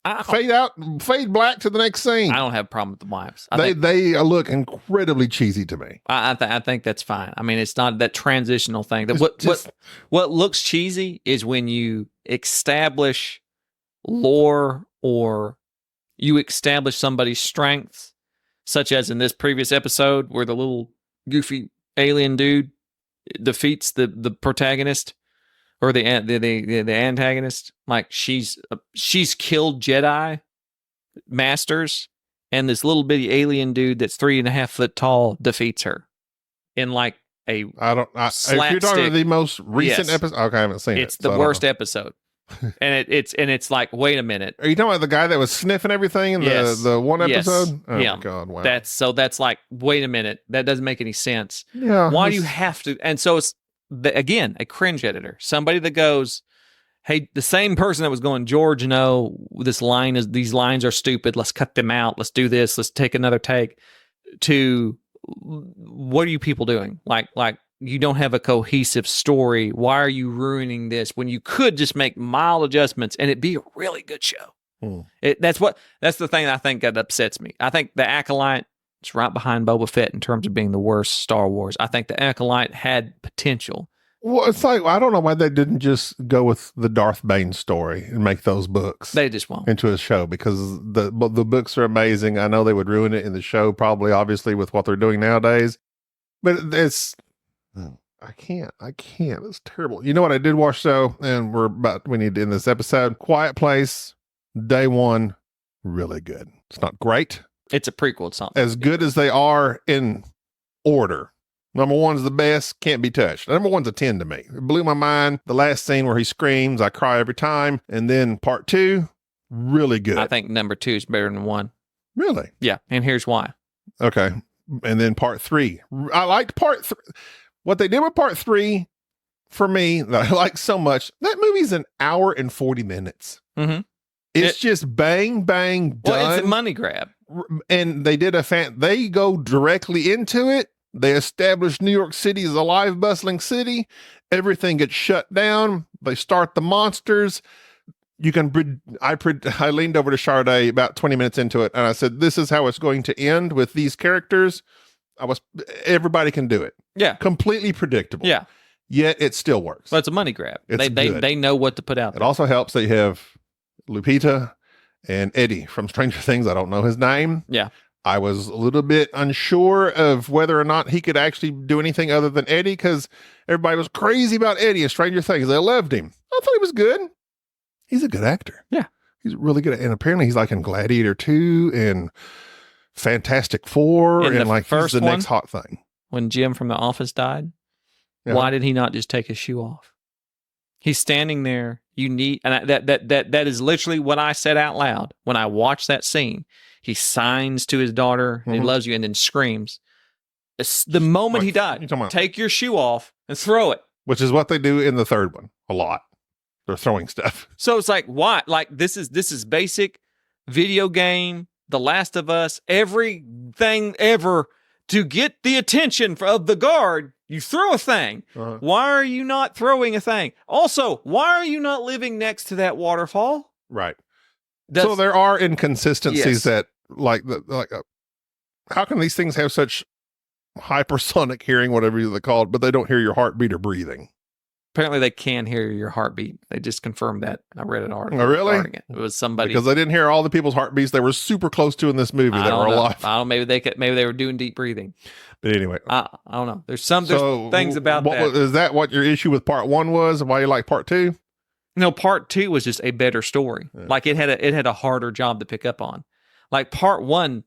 fade black to the next scene. I don't have a problem with the wipes. They look incredibly cheesy to me. I think that's fine. I mean, it's not that transitional thing. What looks cheesy is when you establish lore or you establish somebody's strengths, such as in this previous episode where the little goofy alien dude defeats the protagonist or the antagonist. Like she's killed Jedi masters, and this little bitty alien dude that's 3.5 foot tall defeats her in like a if you're talking about the most recent episode, okay, I haven't seen it. It's the worst episode. And it's like, wait a minute. Are you talking about the guy that was sniffing everything in the one episode? Oh yeah. God, wow. That's like, wait a minute. That doesn't make any sense. Yeah. Why do you have to? And so it's again, a cringe editor, somebody that goes, hey, the same person that was going, George, no, these lines are stupid. Let's cut them out. Let's do this. Let's take another take. To what are you people doing? Like you don't have a cohesive story. Why are you ruining this when you could just make mild adjustments and it'd be a really good show? That's the thing I think that upsets me. I think the Acolyte is right behind Boba Fett in terms of being the worst Star Wars. I think the Acolyte had potential. Well, it's like, I don't know why they didn't just go with the Darth Bane story and make those books. They just won't. Into a show because the books are amazing. I know they would ruin it in the show, probably, obviously, with what they're doing nowadays. But I can't. It's terrible. You know what I did watch though, and we need to end this episode. Quiet Place, day one, really good. It's not great. It's a prequel. It's not as good as they are in order. Number one's the best, can't be touched. Number one's a 10 to me. It blew my mind. The last scene where he screams, I cry every time. And then part 2, really good. I think number 2 is better than 1. Really? Yeah, and here's why. Okay. And then part 3. I liked part 3. What they did with part 3, for me, that I like so much, that movie's an hour and 40 minutes. Mm-hmm. It's just bang, bang, done. Well, it's a money grab. And they did they go directly into it. They established New York City as a live, bustling city. Everything gets shut down. They start the monsters. I leaned over to Sade about 20 minutes into it, and I said, this is how it's going to end with these characters. Everybody can do it. Yeah. Completely predictable. Yeah. Yet it still works. Well, it's a money grab. It's they know what to put out there. It also helps that you have Lupita and Eddie from Stranger Things. I don't know his name. Yeah. I was a little bit unsure of whether or not he could actually do anything other than Eddie, because everybody was crazy about Eddie in Stranger Things. They loved him. I thought he was good. He's a good actor. Yeah. He's really good. And apparently he's like in Gladiator 2 and Fantastic Four. And like he's the next hot thing. When Jim from The Office died, why did he not just take his shoe off? He's standing there. That is literally what I said out loud when I watched that scene. He signs to his daughter, and he loves you, and then screams. The moment he died, take your shoe off and throw it. Which is what they do in the third one a lot. They're throwing stuff. So it's like, why? Like, this is basic video game, The Last of Us, everything ever to get the attention of the guard. You throw a thing. Uh-huh. Why are you not throwing a thing? Also, why are you not living next to that waterfall? Right. So there are inconsistencies that, how can these things have such hypersonic hearing, whatever they call it, but they don't hear your heartbeat or breathing? Apparently they can hear your heartbeat. They just confirmed that. I read an article. Oh, really? It was somebody. Because they didn't hear all the people's heartbeats they were super close to in this movie that were alive. I don't know. Maybe they were doing deep breathing. But anyway. I don't know. There's things about that. Is that what your issue with part 1 was? Why you like part 2? No, part 2 was just a better story. Yeah. Like it had a harder job to pick up on. Like part one,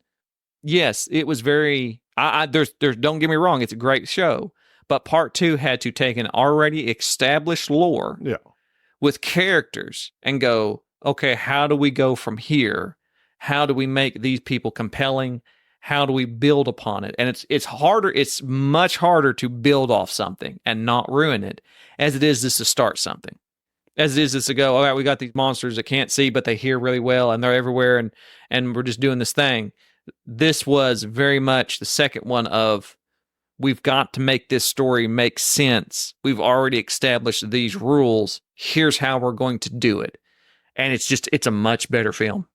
yes, it was very. There's don't get me wrong, it's a great show, but part two had to take an already established lore Yeah. with characters and go, okay, how do we go from here? How do we make these people compelling? How do we build upon it? And it's harder. It's much harder to build off something and not ruin it as it is just to start something. As it is just to go, all right, we got these monsters that can't see, but they hear really well and they're everywhere and we're just doing this thing. This was very much the second one of we've got to make this story make sense. We've already established these rules. Here's how we're going to do it. And it's a much better film.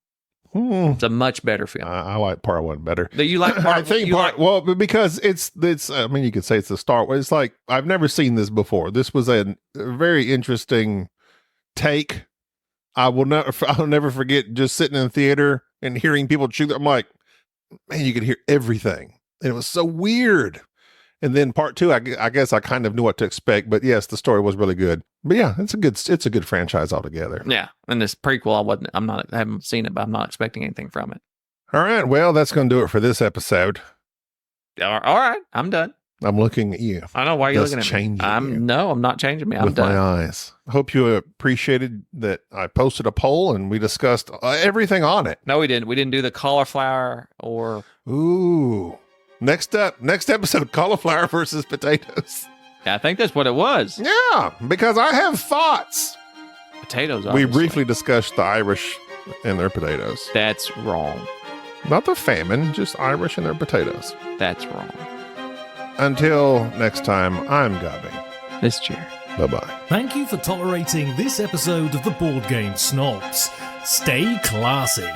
It's a much better film. I like part one better. That you like part I think well, because it's I mean, you could say it's the start. It's like I've never seen this before. This was a very interesting take. I'll never forget just sitting in the theater and hearing people chew. I'm like, man, you could hear everything, and it was so weird. And then part two, I guess I kind of knew what to expect, but yes, the story was really good. But yeah, it's a good franchise altogether. Yeah, and this prequel, I haven't seen it, but I'm not expecting anything from it. All right, well, that's going to do it for this episode. All right, I'm done. I'm looking at you. I know why you're looking at changing me. No, I'm not changing me. I'm with done. my eyes. Hope you appreciated that I posted a poll and we discussed everything on it. No, we didn't. We didn't do the cauliflower or. Ooh. Next episode, cauliflower versus potatoes. Yeah, I think that's what it was. Yeah, because I have thoughts. Potatoes. We Obviously. briefly discussed the Irish and their potatoes. That's wrong. Not the famine, just Irish and their potatoes. That's wrong. Until next time, I'm Gabby. This chair. Bye-bye. Thank you for tolerating this episode of the Board Game Snobs. Stay classy.